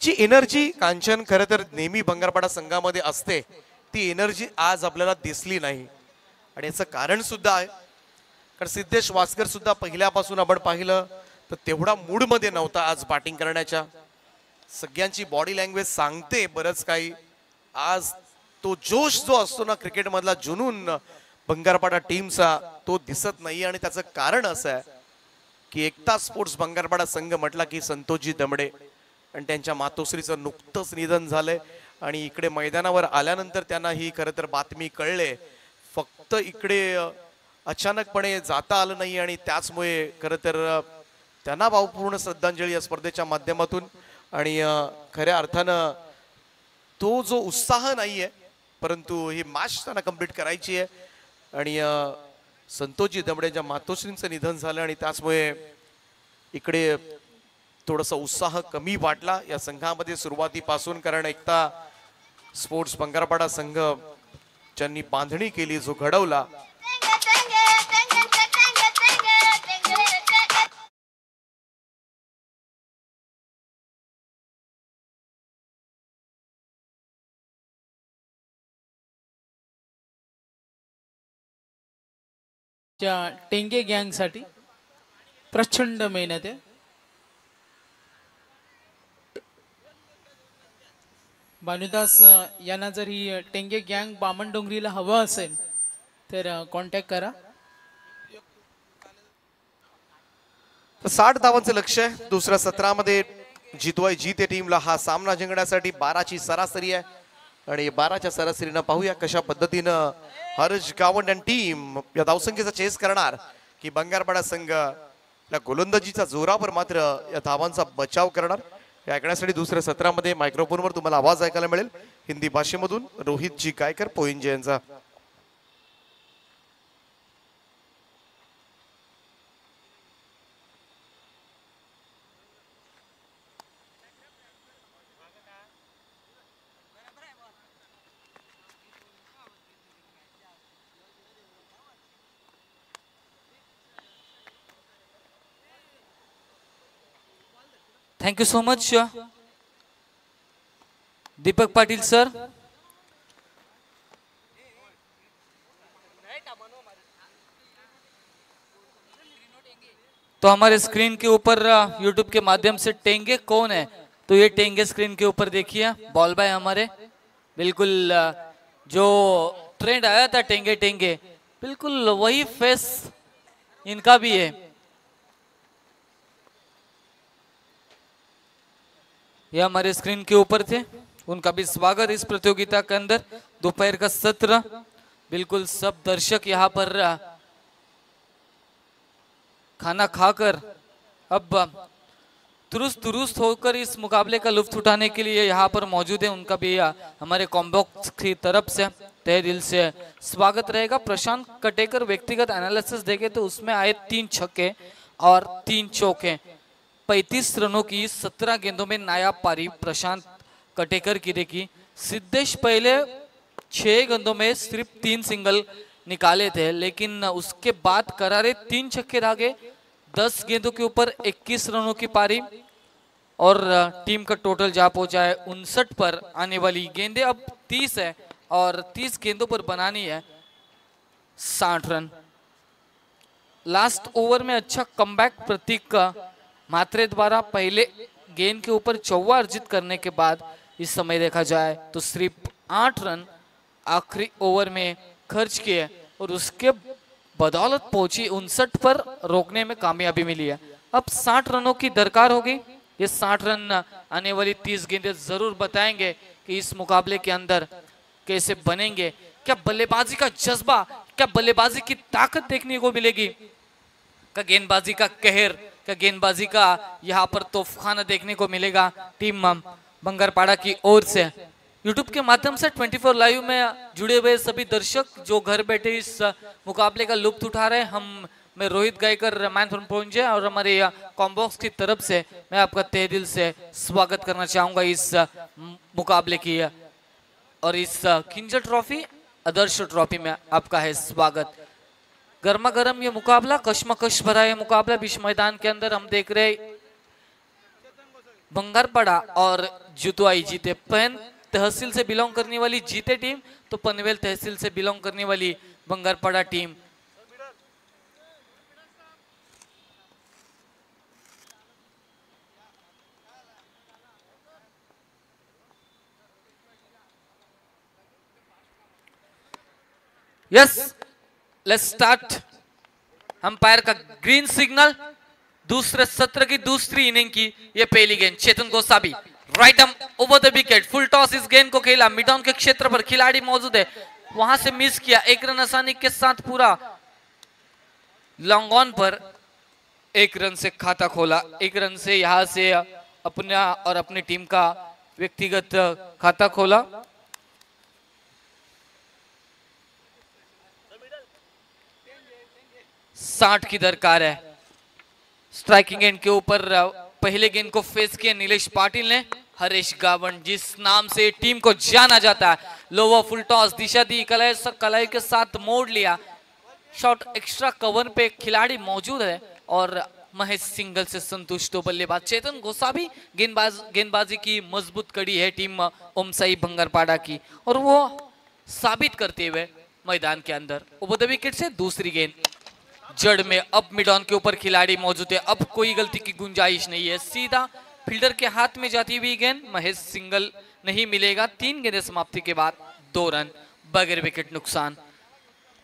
ची एनर्जी कांचन खरं तर नेहमी बंगारपाडा संघामध्ये असते, ती एनर्जी आज आपल्याला दिसली नाही. आणि याचं कारण सुद्धा आहे, कारण सिद्धेश वास्कर सुद्धा पहिल्यापासून आपण पाहिलं तर तेवढा मूड मध्ये नव्हता आज बॅटिंग करण्याच्या. सगळ्यांची बॉडी लँग्वेज सांगते बरंच काही. आज तो जोश जो असतो ना क्रिकेट मधला जुनून बंगारपाडा टीमचा तो दिसत नाही. आणि त्याचं कारण असं आहे की एकता स्पोर्ट्स बंगारपाडा संघ म्हटला की संतोषजी दमडे आणि त्यांच्या मातोश्रीचं नुकतंच निधन झालंय. आणि इकडे मैदानावर आल्यानंतर त्यांना ही खरं तर बातमी कळले. फक्त इकडे अचानकपणे जाता आलं नाही आणि त्याचमुळे खरं तर त्यांना भावपूर्ण श्रद्धांजली या स्पर्धेच्या माध्यमातून. आणि खऱ्या अर्थानं तो जो उत्साह नाहीये, परंतु ही मॅच त्यांना कंप्लीट करायची आहे. आणि संतोषजी दमडेंच्या मातोश्रींचं निधन झालं आणि त्याचमुळे इकडे थोडासा उत्साह कमी वाटला या संघामध्ये सुरुवातीपासून. कारण एकता स्पोर्ट्स बंगारपाडा संघ ज्यांनी बांधणी केली, जो घडवला, त्या टेंगे गँगसाठी प्रचंड मेहनत आहे. भानुदास यांना जर ही टेंगे गँग बामणडोंगरीला हवं असेल तर कॉन्टॅक्ट करा. 60 धावांचं लक्ष्य आहे दुसऱ्या सत्रामध्ये. जितवाय जीते टीमला हा सामना जिंकण्यासाठी 12ची सरासरी आहे आणि 12च्या सरासरीनं पाहूया कशा पद्धतीनं हर्ष गावंड आणि टीम या धावसंख्येचा चेस करणार की बंगारपाडा संघ या गोलंदाजीच्या जोरावर मात्र या धावांचा बचाव करणार. हे ऐकण्यासाठी दुसऱ्या सत्रामध्ये मायक्रोफोनवर तुम्हाला आवाज ऐकायला मिळेल हिंदी भाषेमधून रोहित जी गायकर पोइंजे यांचा. Thank you so much Deepak Patil sir. तो हमारे स्क्रीन के ऊपर यूट्यूब के माध्यम से टेंगे कौन है, तो ये टेंगे स्क्रीन के ऊपर देखिए बॉल बाय हमारे बिल्कुल जो ट्रेंड आया था टेंगे टेंगे बिल्कुल वही फेस इनका भी है. ये हमारे स्क्रीन के ऊपर थे, उनका भी स्वागत इस प्रतियोगिता के अंदर. दोपहर का सत्र बिल्कुल सब दर्शक यहाँ पर खाना खाकर अब दुरुस्त होकर इस मुकाबले का लुत्फ उठाने के लिए यहाँ पर मौजूद है. उनका भी हमारे कॉम्बॉक्स की तरफ से तहे दिल से स्वागत रहेगा. प्रशांत कटेकर व्यक्तिगत एनालिसिस देखे तो उसमें आए 3 छक्के और 3 चौके. 35 रनों की 17 गेंदों में नायाब पारी प्रशांत कटेकर की देखी. सिद्धेश पहले 6 गेंदों में सिर्फ 3 सिंगल निकाले थे, लेकिन उसके बाद करारे 3 छक्के दागे. 10 गेंदों के ऊपर 21 रनों की पारी और टीम का टोटल जा पहुंचा है 59 पर. आने वाली गेंदें अब 30 है और 30 गेंदों पर बनानी है 60 रन. लास्ट ओवर में अच्छा कमबैक प्रतीक मात्रे द्वारा पहले गेंद के ऊपर 54 अर्जित करने के बाद इस समय देखा जाए तो सिर्फ 8 रन आखिरी ओवर में खर्च किए और उसके बदौलत पहुंची 59 पर रोकने में कामयाबी मिली है. अब 60 रनों की दरकार होगी. ये 60 रन आने वाली 30 गेंदें जरूर बताएंगे कि इस मुकाबले के अंदर कैसे बनेंगे. क्या बल्लेबाजी का जज्बा, क्या बल्लेबाजी की ताकत देखने को मिलेगी, क्या गेंदबाजी का कहर, क्या गेंदबाजी का यहाँ पर तोफखाना देखने को मिलेगा टीम बंगारपाड़ा की ओर से. यूट्यूब के माध्यम से 24 लाइव में जुड़े हुए सभी दर्शक जो घर बैठे इस मुकाबले का लुत्फ उठा रहे हैं, मैं रोहित गायकर मैन फ्रॉम पोइंजे और हमारे कॉम्बॉक्स की तरफ से मैं आपका तहे दिल से स्वागत करना चाहूंगा इस मुकाबले की. और इस किंजर ट्रॉफी आदर्श ट्रॉफी में आपका है स्वागत. गर्मा गर्म ये मुकाबला, कश्मकश भरा ये मुकाबला बीच मैदान के अंदर हम देख रहे बंगारपाड़ा और जुतवाई जीते. पहन तहसील से बिलोंग करने वाली जीते टीम तो पनवेल तहसील से बिलोंग करने वाली Bangarpada team. Yes, let's start. Umpire का ग्रीन सिग्नल. दूसरे सत्र की दूसरी इनिंग की ये पहली गेंद. Chetan Gosavi right arm over the wicket. Full toss इस गेंद को खेला. मिड ऑन के क्षेत्र पर खिलाड़ी मौजूद है, वहां से मिस किया. 1 रन आसानी के साथ पूरा लॉन्ग ऑन पर 1 रन से खाता खोला. 1 रन से यहां से अपना और अपनी टीम का व्यक्तिगत खाता खोला. साठ की दरकार है. स्ट्राइकिंग एंड के ऊपर पहले गेंद को फेस किया नीलेश पाटिल ने. हरीश गावंड जिस नाम से टीम को जाना जाता है, लोअर फुल टॉस दिशा दी, कलाई के साथ मोड़ लिया. शॉट एक्स्ट्रा कवर पे खिलाड़ी मौजूद है और महेश सिंगल से संतुष्ट हो बल्लेबाज चेतन गोसावी. गेंदबाजी की मजबूत कड़ी है टीम ओमसाई बंगारपाड़ा की और वो साबित करते हुए मैदान के अंदर ओवर द विकेट से दूसरी गेंद. जड़ में अब मिड ऑन के ऊपर खिलाड़ी मौजूद है, अब कोई गलती की गुंजाइश नहीं है। सीधा फील्डर के हाथ में जाती हुई गेंद, महज सिंगल नहीं मिलेगा। 3 गेंदें समाप्ति के बाद 2 रन बगैर विकेट नुकसान।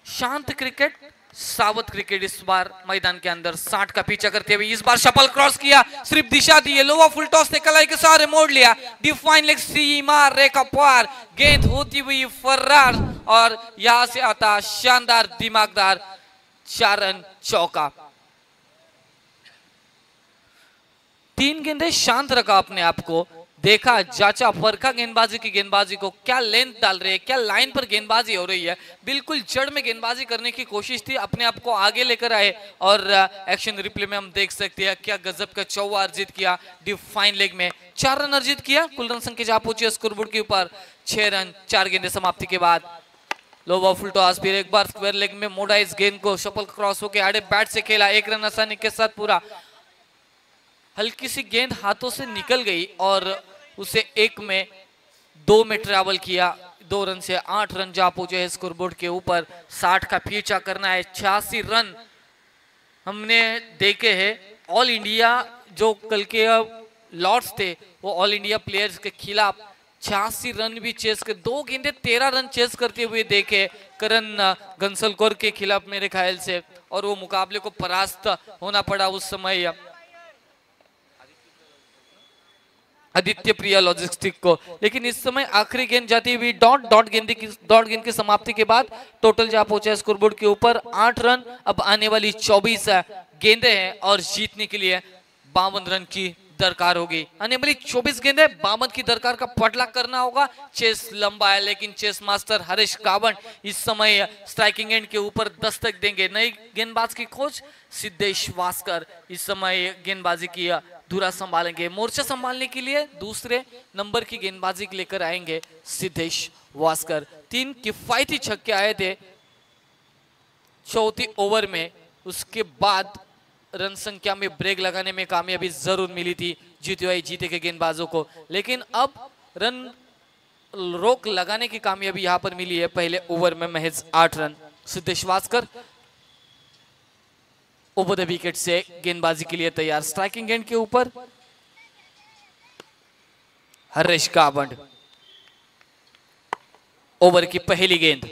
शांत क्रिकेट, सावध क्रिकेट इस बार मैदान के अंदर। 60 का पीछा करते हुए इस बार शपल क्रॉस किया, सिर्फ दिशा दी है, लोवा फुल टॉस से कलाई के सहारे मोड़ लिया, डिफाइन लेग सीमा रेखा पार, गेंद होती हुई फर्रार और यहां से आता शानदार दिमागदार 4 रन चौका। 3 गेंदें शांत रखा अपने आप को, देखा जांचा परखा गेंदबाजी को, क्या लेंथ डाल रहे हैं, क्या लाइन पर गेंदबाजी हो रही है। बिल्कुल जड़ में गेंदबाजी करने की कोशिश थी, अपने आप को आगे लेकर आए और एक्शन रिप्ले में हम देख सकते हैं क्या गजब का चौवा अर्जित किया। डिफाइन लेग में 4 रन अर्जित किया, कुल रन संख्या जा पहुंची स्कोरबोर्ड के ऊपर 6 रन 4 गेंदें समाप्ति के बाद। लो बॉल फुल टॉस, फिर एक बार स्क्वायर लेग में मोड़ा इस गेंद को, शपल क्रॉस होकर आड़े बैट से खेला, 1 रन आसानी के साथ पूरा। हल्की सी गेंद हाथों से निकल गई और उसे 1 में 2 में ट्रैवल किया, 2 रन से 8 रन जा पहुंचे है स्कोरबोर्ड के ऊपर। 60 का पीछा करना है, 86 रन हमने देखे हैं। ऑल इंडिया जो कल के लॉर्ड्स थे वो ऑल इंडिया प्लेयर्स के खिलाफ 86 रन भी चेस कर, 2 गेंदे 13 रन चेस करते हुए देखे करण गंसलकोर के खिलाफ मेरे ख्याल से, और वो मुकाबले को परास्त होना पड़ा उस समय आदित्य प्रिया लॉजिस्टिक को। लेकिन इस समय आखिरी गेंद जाती हुई डॉट गेंद की समाप्ति के बाद टोटल जा पहुंचा स्कोरबोर्ड के ऊपर 8 रन। अब आने वाली 24 गेंदें हैं और जीतने के लिए 52 रन की दरकार होगी। आने वाली 24 गेंदें 52 की दरकार का पटला करना होगा। चेस लंबा है लेकिन चेस मास्टर हरीश कावड़ इस समय स्ट्राइकिंग एंड के ऊपर दस्तक देंगे। नई गेंदबाज की खोज सिद्धेश वास्कर इस समय गेंदबाजी की धुरा संभालेंगे। मोर्चा संभालने के लिए दूसरे नंबर की गेंदबाजी लेकर आएंगे सिद्धेश वास्कर। 3 किफायती छक्के आए थे चौथी ओवर में, उसके बाद रन संख्या में ब्रेक लगाने में कामयाबी जरूर मिली थी जीते के गेंदबाजों को, लेकिन अब रन रोक लगाने की कामयाबी यहां पर मिली है। पहले ओवर में महज 8 run. Siddhesh Waskar over the wicket से गेंदबाजी के लिए तैयार। स्ट्राइकिंग एंड के ऊपर हरीश कावड़। ओवर की पहली गेंद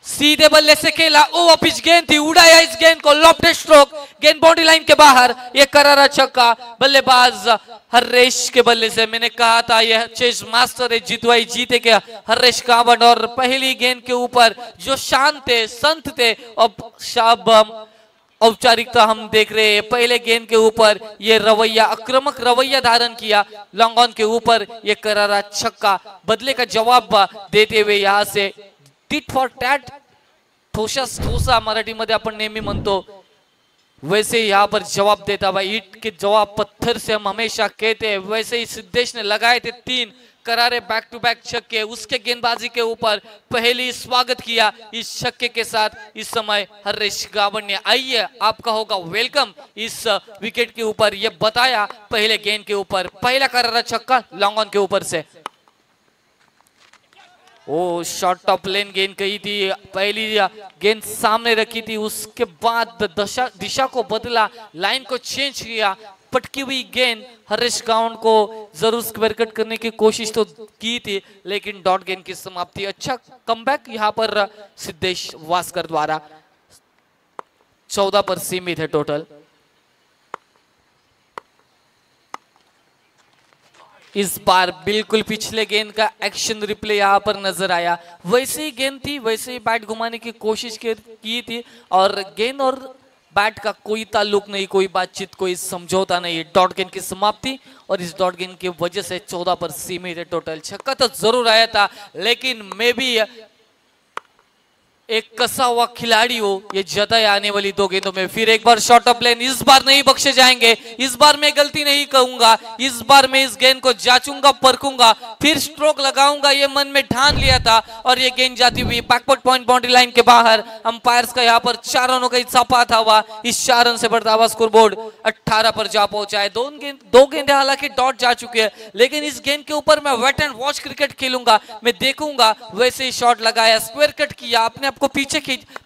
सीधे बल्ले से खेला, ओवर पिच गेंद थी, उड़ाया इस गेंद को, लॉफ्टेड स्ट्रोक, गेंद बाउंड्री लाइन के बाहर। यह करारा छक्का बल्लेबाज हरीश के बल्ले से। मैंने कहा था यह चेस मास्टर है, जीतवाई जीते के हरीश कावड़। और पहली गेंद के ऊपर जो शांत थे, संत थे, अब औपचारिकता हम देख रहे हैं। पहले गेंद के ऊपर ये रवैया, आक्रामक रवैया धारण किया, लॉन्ग ऑन के ऊपर ये करारा छक्का, बदले का जवाब देते हुए यहां से टिट फॉर टॅट, ठोसा मराठीमध्ये आपण नेहमी म्हणतो, वैसे यहाँ पर जवाब देता भाई। ईट के जवाब पत्थर से हम हमेशा कहते हैं, वैसे ही सिद्धेश ने लगाए थे 3 करारे बैक टू बैक छक्के। उसके गेंदबाजी के ऊपर पहली स्वागत किया इस छक्के के साथ इस समय हरीश कावड़ ने। आइए आपका होगा वेलकम इस विकेट के ऊपर। यह बताया पहले गेंद के ऊपर पहला करारा छक्का लॉन्ग ऑन के ऊपर से। ओ शॉर्ट टॉप लेन गेंद कही थी, पहली गेंद सामने रखी थी, उसके बाद दिशा को बदला, लाइन को चेंज किया, पटकी हुई गेंद हरीश कावड़ को जरूर स्क्वायर कट करने की कोशिश तो की थी, लेकिन डॉट गेंद की समाप्ति। अच्छा कमबैक यहाँ पर सिद्धेश वास्कर द्वारा। 14 पर सीमित है टोटल। इस बार बिल्कुल पिछले गेंद का एक्शन रिप्ले यहाँ पर नजर आया। वैसे ही गेंद थी, वैसे ही बैट घुमाने की कोशिश की थी और गेंद और बैट का कोई ताल्लुक नहीं, कोई बातचीत, कोई समझौता नहीं। डॉट गेंद की समाप्ति और इस डॉट गेंद की वजह से 14 पर सीमित है टोटल। छक्का तो जरूर आया था, लेकिन मैं भी एक कसा हुआ खिलाड़ी हो ये जताया आने वाली 2 गेंदों में। फिर एक बार शॉर्ट ऑफ लेन, इस बार नहीं बख्शे जाएंगे, इस बार मैं गलती नहीं कहूंगा, इस बार मैं इस गेंद को जांचूंगा, परखूंगा, फिर स्ट्रोक लगाऊंगा, ये मन में ठान लिया था। और ये गेंद जाती हुई बैकवर्ड पॉइंट बाउंड्री लाइन के बाहर। अंपायर्स का यहाँ पर 4 रनों का इजाफा था हुआ। इस 4 रन से बढ़ता हुआ स्कोरबोर्ड 18 पर जा पहुंचा है। 2 गेंदें हालांकि डॉट जा चुके हैं, लेकिन इस गेंद के ऊपर मैं वेट एंड वॉच क्रिकेट खेलूंगा, मैं देखूंगा। वैसे ही शॉट लगाया, स्क्वायर कट किया, अपने तरफ को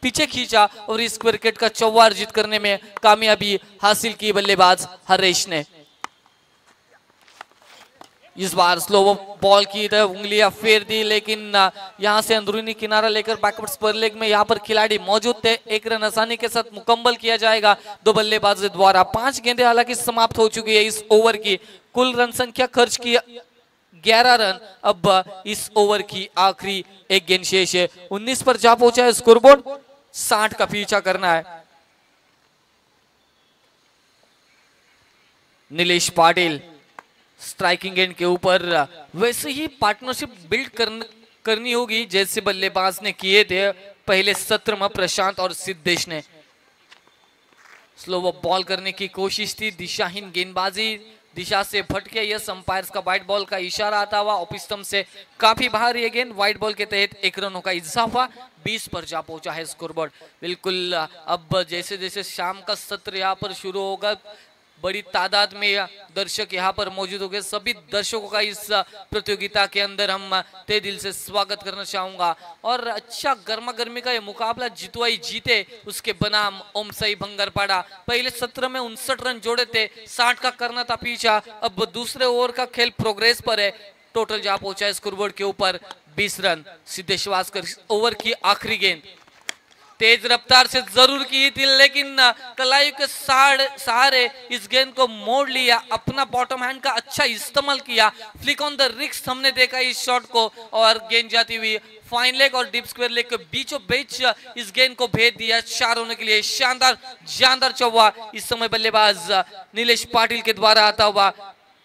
पीछे खींचा और इस विकेट का चौवार जीत करने में कामयाबी हासिल की बल्लेबाज हरेश ने। इस बार स्लो बॉल की तरफ उंगलियां फेर दी, लेकिन यहां से अंदरूनी किनारा लेकर बैकवर्ड स्पर लेग में यहां पर खिलाड़ी मौजूद थे। एक रन आसानी के साथ मुकम्मल किया जाएगा दो बल्लेबाजों द्वारा। 5 गेंदें हालांकि समाप्त हो चुकी है इस ओवर की। कुल रन संख्या खर्च की 11 रन। अब इस ओवर की आखिरी एक गेंद शेष है। 19 पर जा पहुंचा है स्कोरबोर्ड, 60 का पीछा करना है। नीलेश पाटिल स्ट्राइकिंग एंड के ऊपर वैसे ही पार्टनरशिप बिल्ड करनी होगी जैसे बल्लेबाज ने किए थे पहले सत्र में प्रशांत और सिद्धेश ने। स्लो बॉल करने की कोशिश थी, दिशाहीन गेंदबाजी, दिशा से भटके। यह अंपायर्स का व्हाइट बॉल का इशारा आता हुआ ऑफ स्टंप से काफी बाहर ये गेंद। व्हाइट बॉल के तहत 1 रनों का इजाफा, 20 पर जा पहुंचा है स्कोरबोर्ड। बिल्कुल अब जैसे जैसे शाम का सत्र यहाँ पर शुरू होगा, बड़ी तादाद में दर्शक यहाँ पर मौजूद हो गए। सभी दर्शकों का इस प्रतियोगिता के अंदर हम तहे दिल से स्वागत करना चाहूंगा। और अच्छा गर्मा गर्मी का ये मुकाबला जीतवाई जीते उसके बनाम ओम साई भंगारपाड़ा। पहले सत्र में 59 रन जोड़े थे, 60 का करना था पीछा। अब दूसरे ओवर का खेल प्रोग्रेस पर है। टोटल जा पहुंचा है स्कोरबोर्ड के ऊपर 20 रन। सिद्धेश वास्कर ओवर की आखिरी गेंद तेज रफ्तार से जरूर की थी, लेकिन कलाई के सहारे इस गेंद को मोड़ लिया। अपना बॉटम हैंड का अच्छा इस्तेमाल किया। फ्लिक ऑन द रिक्स हमने देखा इस शॉट को, और गेंद जाती हुई फाइन लेग और डीप स्क्वायर लेग के बीचों बीच इस गेंद को भेज दिया 4 होने के लिए। शानदार जानदार चौवा इस समय बल्लेबाज नीलेश पाटिल के द्वारा आता हुआ।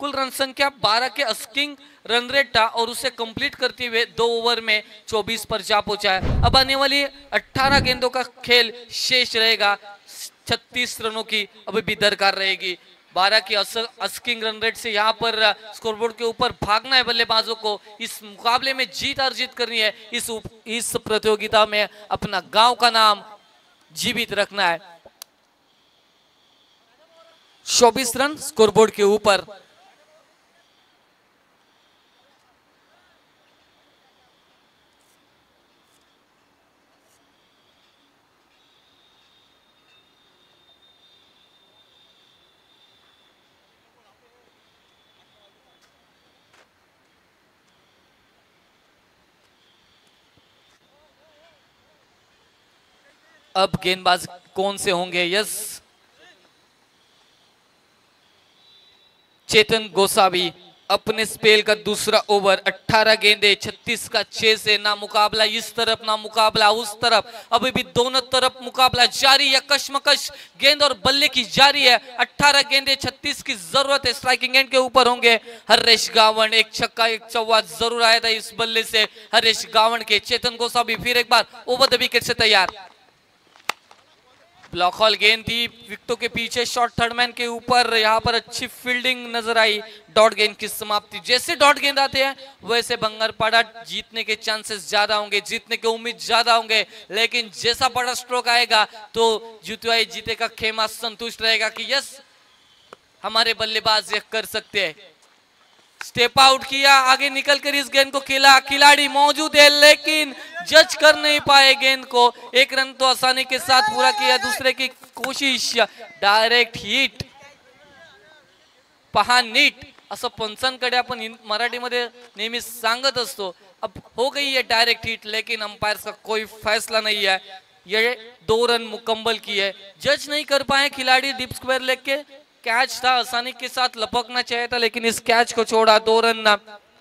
कुल रन संख्या 12 के अस्किंग रन रेट था और उसे कंप्लीट करते हुए 2 ओवर में 24 पर जा पहुंचा है। अब आने वाली 18 गेंदों का खेल शेष रहेगा। 36 रनों की अभी भी दरकार रहेगी। 12 की अस्किंग रन रेट से यहाँ पर स्कोरबोर्ड के ऊपर भागना है बल्लेबाजों को। इस मुकाबले में जीत अर्जित करनी है। इस प्रतियोगिता में अपना गांव का नाम जीवित रखना है। 24 रन स्कोरबोर्ड के ऊपर। अब गेंदबाज कौन से होंगे? यस, चेतन गोसावी अपने स्पेल का दूसरा ओवर। 18 गेंदे, 36 का 6 से। ना मुकाबला इस तरफ ना मुकाबला उस तरफ। अभी भी दोनों तरफ मुकाबला जारी है। कशमकश गेंद और बल्ले की जारी है। 18 गेंदे, 36 की जरूरत है। स्ट्राइकिंग एंड के ऊपर होंगे हरेश गावण। एक छक्का एक चौवा जरूर आया था इस बल्ले से हरेश गावण के। चेतन गोसावी फिर एक बार ओवर द विकेट से तैयार। ब्लॉक हॉल गेंद थी विकेटों के पीछे, शॉर्ट थर्ड मैन के ऊपर। यहाँ पर अच्छी फील्डिंग नजर आई। डॉट गेंद की समाप्ति। जैसे डॉट गेंद आते हैं वैसे भंगारपाड़ा जीतने के चांसेस ज्यादा होंगे, जीतने के उम्मीद ज्यादा होंगे। लेकिन जैसा बड़ा स्ट्रोक आएगा तो जीतवाई जीते का खेमा संतुष्ट रहेगा कि यस हमारे बल्लेबाज ये कर सकते हैं। स्टेप आउट किया, आगे निकलकर इस गेंद को खेला। खिलाड़ी मौजूद है लेकिन जज कर नहीं पाए गेंद को। 1 रन तो आसानी के साथ पूरा किया। दूसरे की कोशिश, डायरेक्ट हिट, पहा नीट असं पंचांकडे आपण मराठीमध्ये नेहमी सांगत असतो। अब हो गई है डायरेक्ट हिट, लेकिन अंपायर्स का कोई फैसला नहीं है। ये 2 रन मुकम्मल किए, जज नहीं कर पाए खिलाड़ी। डीप स्क्वायर लेग के कैच था, आसानी के साथ लपकना चाहिए था लेकिन इस कैच को छोड़ा। 2 रन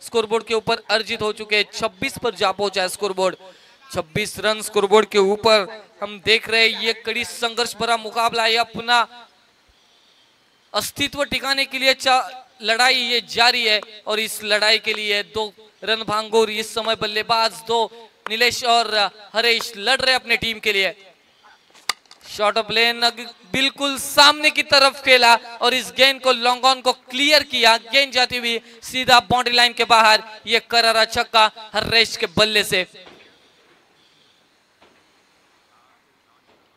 स्कोरबोर्ड के ऊपर अर्जित हो चुके। 26 पर जा पहुंचा है स्कोरबोर्ड। 26 रन स्कोरबोर्ड के ऊपर हम देख रहे हैं। ये कड़ी संघर्ष भरा मुकाबला है। अपना अस्तित्व टिकाने के लिए लड़ाई ये जारी है और इस लड़ाई के लिए 2 रन भांगोर इस समय बल्लेबाज 2 नीलेश और हरेश लड़ रहे अपने टीम के लिए। शॉर्ट ऑफ लेन बिल्कुल सामने की तरफ खेला और इस गेंद को लॉन्ग ऑन को क्लियर किया। गेंद जाती हुई सीधा बाउंड्री लाइन के बाहर। यह करारा छक्का हरेश के बल्ले से।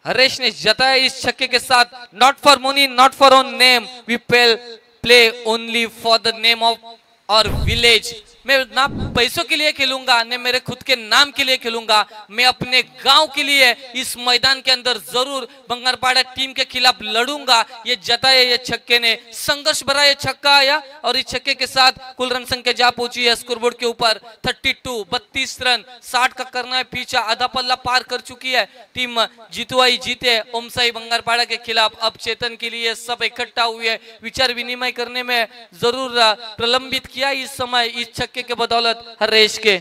हरेश ने जताया इस छक्के के साथ, not for money, not for own name, we play only for the name of our village. मैं ना पैसों के लिए खेलूंगा न मेरे खुद के नाम के लिए खेलूंगा, मैं अपने गांव के लिए इस मैदान के अंदर जरूर बंगारपाड़ा टीम के खिलाफ लड़ूंगा, ये जताया ये छक्के ने। संघर्ष भरा ये छक्का आया और इस छक्के के साथ कुल रन संख्या जा पहुंची है स्कोरबोर्ड के ऊपर 32 रन। 60 का करना है पीछा, आधा पल्ला पार कर चुकी है टीम जीतवाई जीते ओमसाई बंगारपाड़ा के खिलाफ। अब चेतन के लिए सब इकट्ठा हुए, विचार विनिमय करने में जरूर प्रलंबित किया इस समय इस छक्के के बदौलत हरेश के।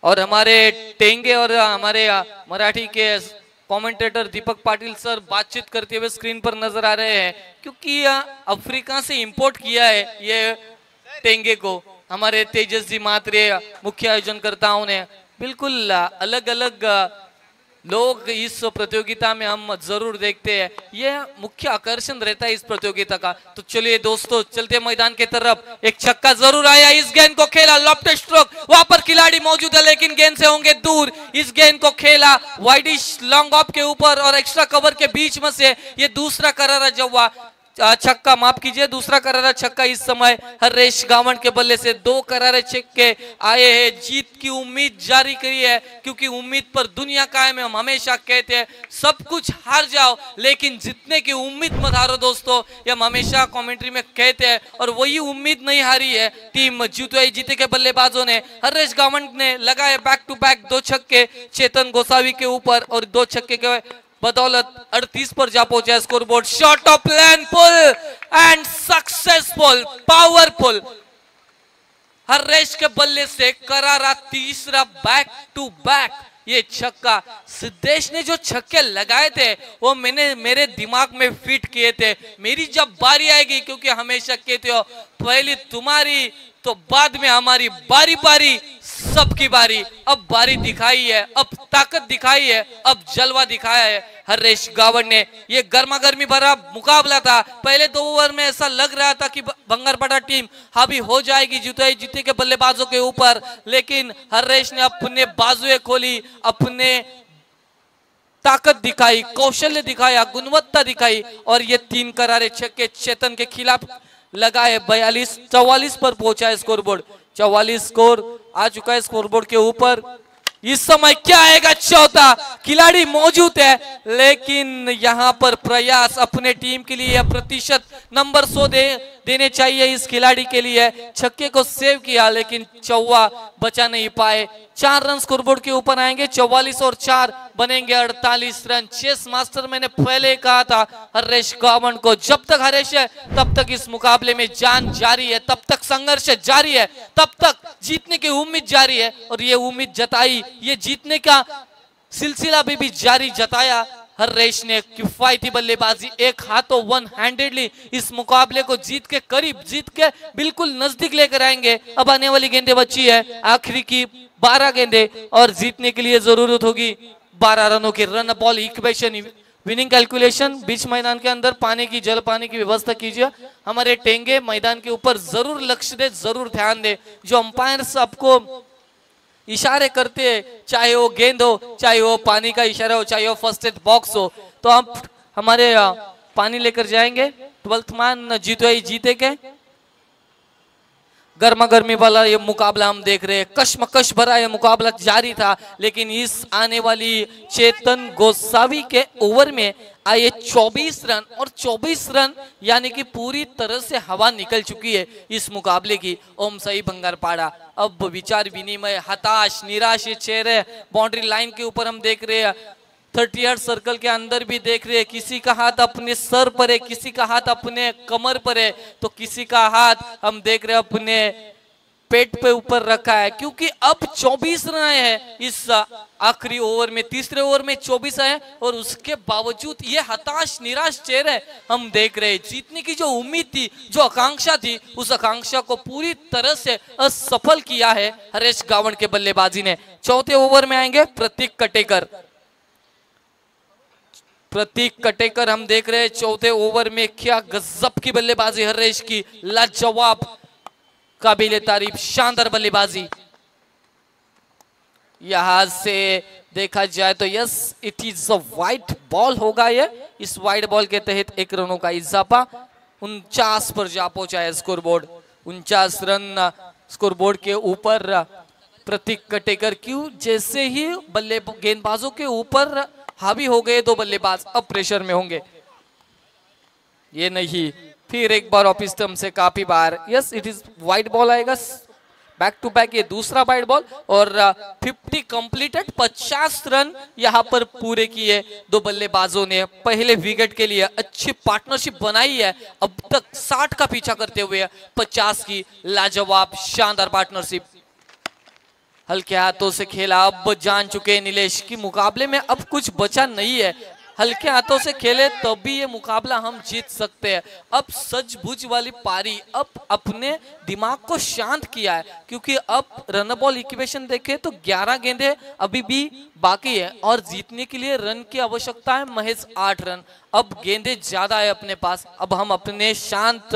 और हमारे टेंगे और हमारे मराठी के कमेंटेटर दीपक पाटिल सर बातचीत करते हुए स्क्रीन पर नजर आ रहे हैं, क्योंकि अफ्रीका से इंपोर्ट किया है ये टेंगे को हमारे तेजस जी मात्रे मुख्य आयोजनकर्ताओं ने। बिल्कुल अलग अलग लोग इस प्रतियोगिता में हम जरूर देखते हैं, यह मुख्य आकर्षण रहता है इस प्रतियोगिता का। तो चलिए दोस्तों चलते मैदान की तरफ। एक छक्का जरूर आया, इस गेंद को खेला लॉफ्टेड स्ट्रोक, वहां पर खिलाड़ी मौजूद है लेकिन गेंद से होंगे दूर। इस गेंद को खेला वाइडिश लॉन्ग ऑफ के ऊपर और एक्स्ट्रा कवर के बीच में से ये दूसरा करारा जवा छक्का, माफ कीजिए दूसरा करारा छक्का इस समय हरेश गावंड के बल्ले से। 2 करारे छक्के आए हैं, जीत की उम्मीद जारी करी है, क्योंकि उम्मीद पर दुनिया कायम है। हम हमेशा कहते हैं सब कुछ हार जाओ लेकिन जीतने की उम्मीद मत हारो दोस्तों, ये हम हमेशा कमेंट्री में कहते हैं और वही उम्मीद नहीं हारी है टीम जीते के बल्लेबाजों ने। हरेश गावंड ने लगाए बैक टू बैक 2 छक्के चेतन गोसावी के ऊपर और 2 छक्के के बदौलत 38 पर जा पहुंचा scoreboard. Shot of plan pull and successful powerful Haresh के बल्ले से करारा तीसरा बैक टू बैक ये छक्का। सिद्धेश ने जो छक्के लगाए थे वो मैंने मेरे दिमाग में फिट किए थे, मेरी जब बारी आएगी, क्योंकि हमेशा कहते हो पहले तुम्हारी तो बाद में हमारी बारी बारी सबकी बारी। अब बारी दिखाई है, अब ताकत दिखाई है, अब जलवा दिखाया है हरेश गावंड ने। ये गर्मा गर्मी भरा मुकाबला था, पहले 2 ओवर में ऐसा लग रहा था कि बंगारपाड़ा टीम हावी हो जाएगी जीते के बल्लेबाजों के ऊपर, लेकिन हरेश ने अपने बाजुएं खोली, अपने ताकत दिखाई, कौशल्य दिखाया, गुणवत्ता दिखाई और ये 3 करारे छक्के चेतन के खिलाफ लगाए। 44 पर पहुंचा है स्कोरबोर्ड। 44 स्कोर आ चुका है स्कोरबोर्ड के ऊपर। इस समय क्या आएगा? चौथा खिलाड़ी मौजूद है लेकिन यहां पर प्रयास अपने टीम के लिए प्रतिशत नंबर 100 देने चाहिए इस खिलाड़ी के लिए। छक्के को सेव किया लेकिन चौवा बचा नहीं पाए। 4 रन स्कोरबोर्ड के ऊपर आएंगे, 44 और 4 बनेंगे 48 रन। चेस मास्टर मैंने पहले कहा था हरेश गावंड को, जब तक हरेश है तब तक इस मुकाबले में जान जारी है, तब तक संघर्ष जारी है, तब तक जीतने की उम्मीद जारी है। और ये उम्मीद जताई, ये जीतने का सिलसिला भी जारी जताया हरेश ने। किफायती बल्लेबाजी, एक हाथों वन हैंडेडली इस मुकाबले को जीत के करीब, जीत के बिल्कुल नजदीक लेकर आएंगे। अब आने वाली गेंदें बची है, आखिरी की 12 गेंदें और जीतने के लिए जरूरत होगी 12 रनों की। Run ball equation winning calculation beach मैदान के अंदर पानी की, जल पानी की व्यवस्था कीजिए। हमारे टेंगे मैदान के ऊपर जरूर लक्ष्य दे, जरूर ध्यान दे। जो अंपायर्स आपको इशारे करते हैं, चाहे वो गेंद हो, चाहे वो पानी का इशारा हो, चाहे वो फर्स्ट एड बॉक्स हो, तो हम हमारे पानी लेकर जाएंगे। 12th मैन जीते के गर्मा गर्मी वाला ये मुकाबला हम देख रहे हैं, कश्मकश भरा ये मुकाबला जारी था, लेकिन इस आने वाली चेतन गोसावी के ओवर में आए 24 रन और 24 रन यानी कि पूरी तरह से हवा निकल चुकी है इस मुकाबले की। ओमसाई बंगारपाड़ा अब विचार विनिमय, हताश निराश ये चेहरे बाउंड्री लाइन के ऊपर हम देख रहे हैं। 30 सर्कल के अंदर भी देख रहे हैं, किसी का हाथ अपने सर पर है, किसी का हाथ अपने कमर पर है, तो किसी का हाथ हम देख रहे हैं अपने पेट पे ऊपर रखा है, क्योंकि अब 24 रन आए हैं इस आखिरी ओवर में। तीसरे ओवर में 24 आए और उसके बावजूद ये हताश निराश चेहरे हम देख रहे हैं। जीतने की जो उम्मीद थी, जो आकांक्षा थी, उस आकांक्षा को पूरी तरह से असफल किया है हरेश गावंड के बल्लेबाजी ने। चौथे ओवर में आएंगे प्रतीक कटेकर। प्रतीक कटेकर हम देख रहे हैं चौथे ओवर में, क्या गजब की बल्लेबाजी हरेश की, लाजवाब, काबिले तारीफ, शानदार बल्लेबाजी। यहां से देखा जाए तो yes it is a white ball होगा ये। इस वाइट बॉल के तहत 1 रनों का इजाफा 49 पर जा पहुंचा है स्कोरबोर्ड। 49 रन स्कोरबोर्ड के ऊपर प्रतीक कटेकर। क्यों? जैसे ही गेंदबाजों के ऊपर हावी हो गए तो बल्लेबाज अब प्रेशर में होंगे। ये नहीं, फिर एक बार ऑफ स्टंप से काफी बार, yes it is wide ball आएगा, बैक टू बैक ये दूसरा वाइड बॉल और 50 कंप्लीटेड। 50 रन यहाँ पर पूरे किए दो बल्लेबाजों ने। पहले विकेट के लिए अच्छी पार्टनरशिप बनाई है, अब तक 60 का पीछा करते हुए 50 की लाजवाब शानदार पार्टनरशिप। हल्के हाथों से खेला, अब जान चुके नीलेश की मुकाबले में अब कुछ बचा नहीं है। हल्के हाथों से खेले तभी ये मुकाबला हम जीत सकते हैं। अब सचबुच वाली पारी, अब अपने दिमाग को शांत किया है, क्योंकि अब रन बॉल इक्वेशन देखे तो 11 गेंदे अभी भी बाकी है और जीतने के लिए रन की आवश्यकता है महज 8 रन। अब गेंदे ज्यादा है अपने पास, अब हम अपने शांत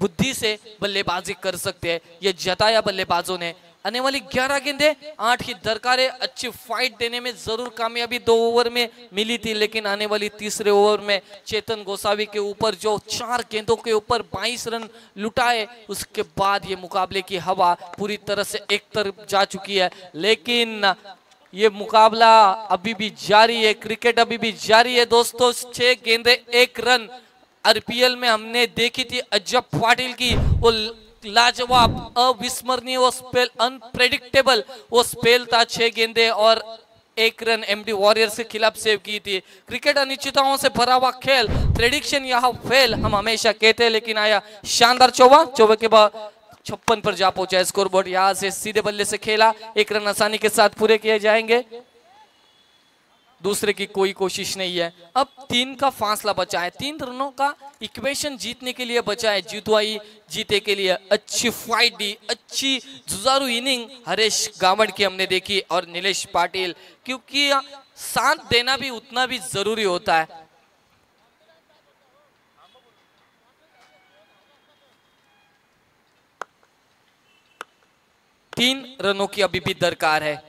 बुद्धि से बल्लेबाजी कर सकते हैं, ये जताया बल्लेबाजों ने। आने वाली 11 गेंदे 8 की दरकारें, अच्छी फाइट देने में जरूर कामयाबी 2 ओवर में मिली थी, लेकिन आने वाली तीसरे ओवर में चेतन गोसावी के ऊपर जो 4 गेंदों के ऊपर 22 रन लुटाए, उसके बाद ये मुकाबले की हवा पूरी तरह से एक तरफ जा चुकी है। लेकिन ये मुकाबला अभी भी जारी है, क्रिकेट अभी भी जारी है दोस्तों। 6 गेंदे 1 रन आरपीएल में हमने देखी थी अजब पाटिल की, वो लाजवाब अविस्मरणीय वो स्पेल, अनप्रेडिक्टेबल वो स्पेल था। 6 गेंदे और 1 रन एमडी वॉरियर्स के खिलाफ सेव की थी। क्रिकेट अनिश्चितताओं से भरा हुआ खेल, प्रेडिक्शन यहाँ फेल हम हमेशा कहते हैं, लेकिन आया शानदार चौवा के बाद 56 पर जा पहुंचा स्कोरबोर्ड। यहाँ से सीधे बल्ले से खेला, 1 रन आसानी के साथ पूरे किए जाएंगे, दूसरे की कोई कोशिश नहीं है। अब 3 का फासला बचा है, 3 रनों का इक्वेशन जीतने के लिए बचा है। जीतवाई जीते के लिए अच्छी फाइट दी, अच्छी जुजारू इनिंग हरेश गावड़ की हमने देखी और नीलेश पाटिल, क्योंकि साथ देना भी उतना भी जरूरी होता है। तीन रनों की अभी भी दरकार है।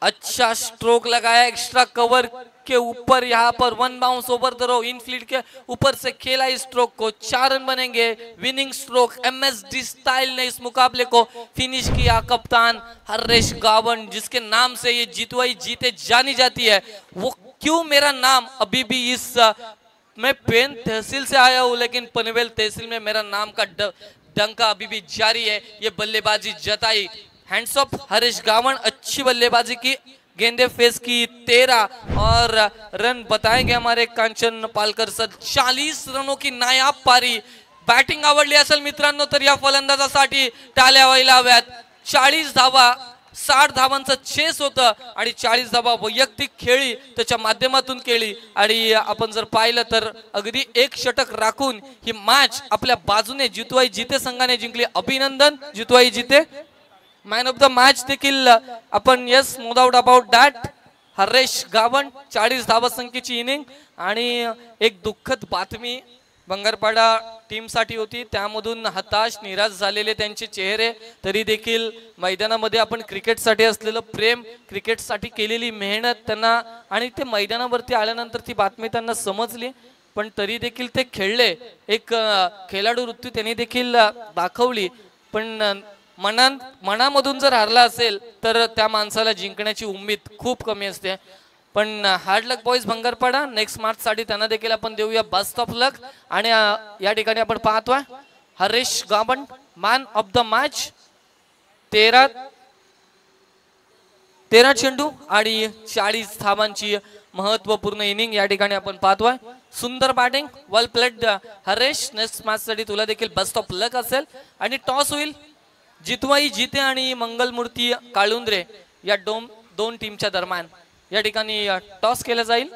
अच्छा स्ट्रोक लगाया एक्स्ट्रा कवर के ऊपर, यहाँ पर 1 bounce over the rope, infield के ऊपर से खेला इस स्ट्रोक को, 4 रन बनेंगे। विनिंग स्ट्रोक एमएसडी स्टाइल ने इस मुकाबले को फिनिश किया। कप्तान हरेश गावन, जिसके नाम से ये जीतवाई जीते जानी जाती है, वो क्यों मेरा नाम अभी भी इस मैं पेन तहसील से आया हूं, लेकिन पनवेल तहसील में मेरा नाम का डंका अभी भी जारी है। ये बल्लेबाजी जताई, हैंड्स ऑफ हरीश गावण, अच्छी बल्लेबाजी की, गेंदे फेस की 13 और रन बताएंगे हमारे कांचन पालकर सर। 40 रनों की नायाब पारी, बॅटिंग आवडली असेल मित्रांनो तर या फलंदाजासाठी टाळ्या व्हायला हव्यात। 40 धावा, 60 धावांचं चेस होतं आणि 40 धावा वैयक्तिक खेळी त्याच्या माध्यमातून केली आणि आपण जर पाहिलं तर अगदी एक षटक राखून ही मॅच आपल्या बाजूने जितवाई जिते संघाने जिंकली। अभिनंदन जितवाई जिते। मॅन ऑफ द मॅच देखील आपण yes no doubt about that Haresh Gavan, 40 धावा संख्येची इनिंग आणि एक दुःखद बातमी बंगारपाडा टीम साठी होती, त्यामधून हताश निराश झालेले त्यांचे चेहरे, तरी देखील मैदानामध्ये आपण क्रिकेटसाठी असलेलं प्रेम, क्रिकेटसाठी केलेली मेहनत त्यांना आणि ते मैदानावरती आल्यानंतर ती बातमी त्यांना समजली, पण तरी देखील ते खेळले, एक खेळाडू वृत्ती त्यांनी देखील दाखवली। पण मनामधून जर हारला असेल तर त्या माणसाला जिंकण्याची उम्मीद खूप कमी असते। पण हार्ड लक बॉयज बंगारपाडा, नेक्स्ट मॅच साठी त्यांना देखील आपण देऊया बेस्ट ऑफ लक। आणि या ठिकाणी आपण पाहतोय Haresh Gawan man of the match, 13 चेंडू आणि 40 धावांची महत्वपूर्ण इनिंग या ठिकाणी आपण पाहतोय। सुंदर बॅटिंग, वेल प्लेड हरेश, नेक्स्ट मॅच साठी तुला देखील बेस्ट ऑफ लक असेल। आणि टॉस होईल जितवाई जिते आणि मंगलमूर्ती काळुंद्रे या दोन टीमच्या दरम्यान। या ठिकाणी टॉस केला जाईल।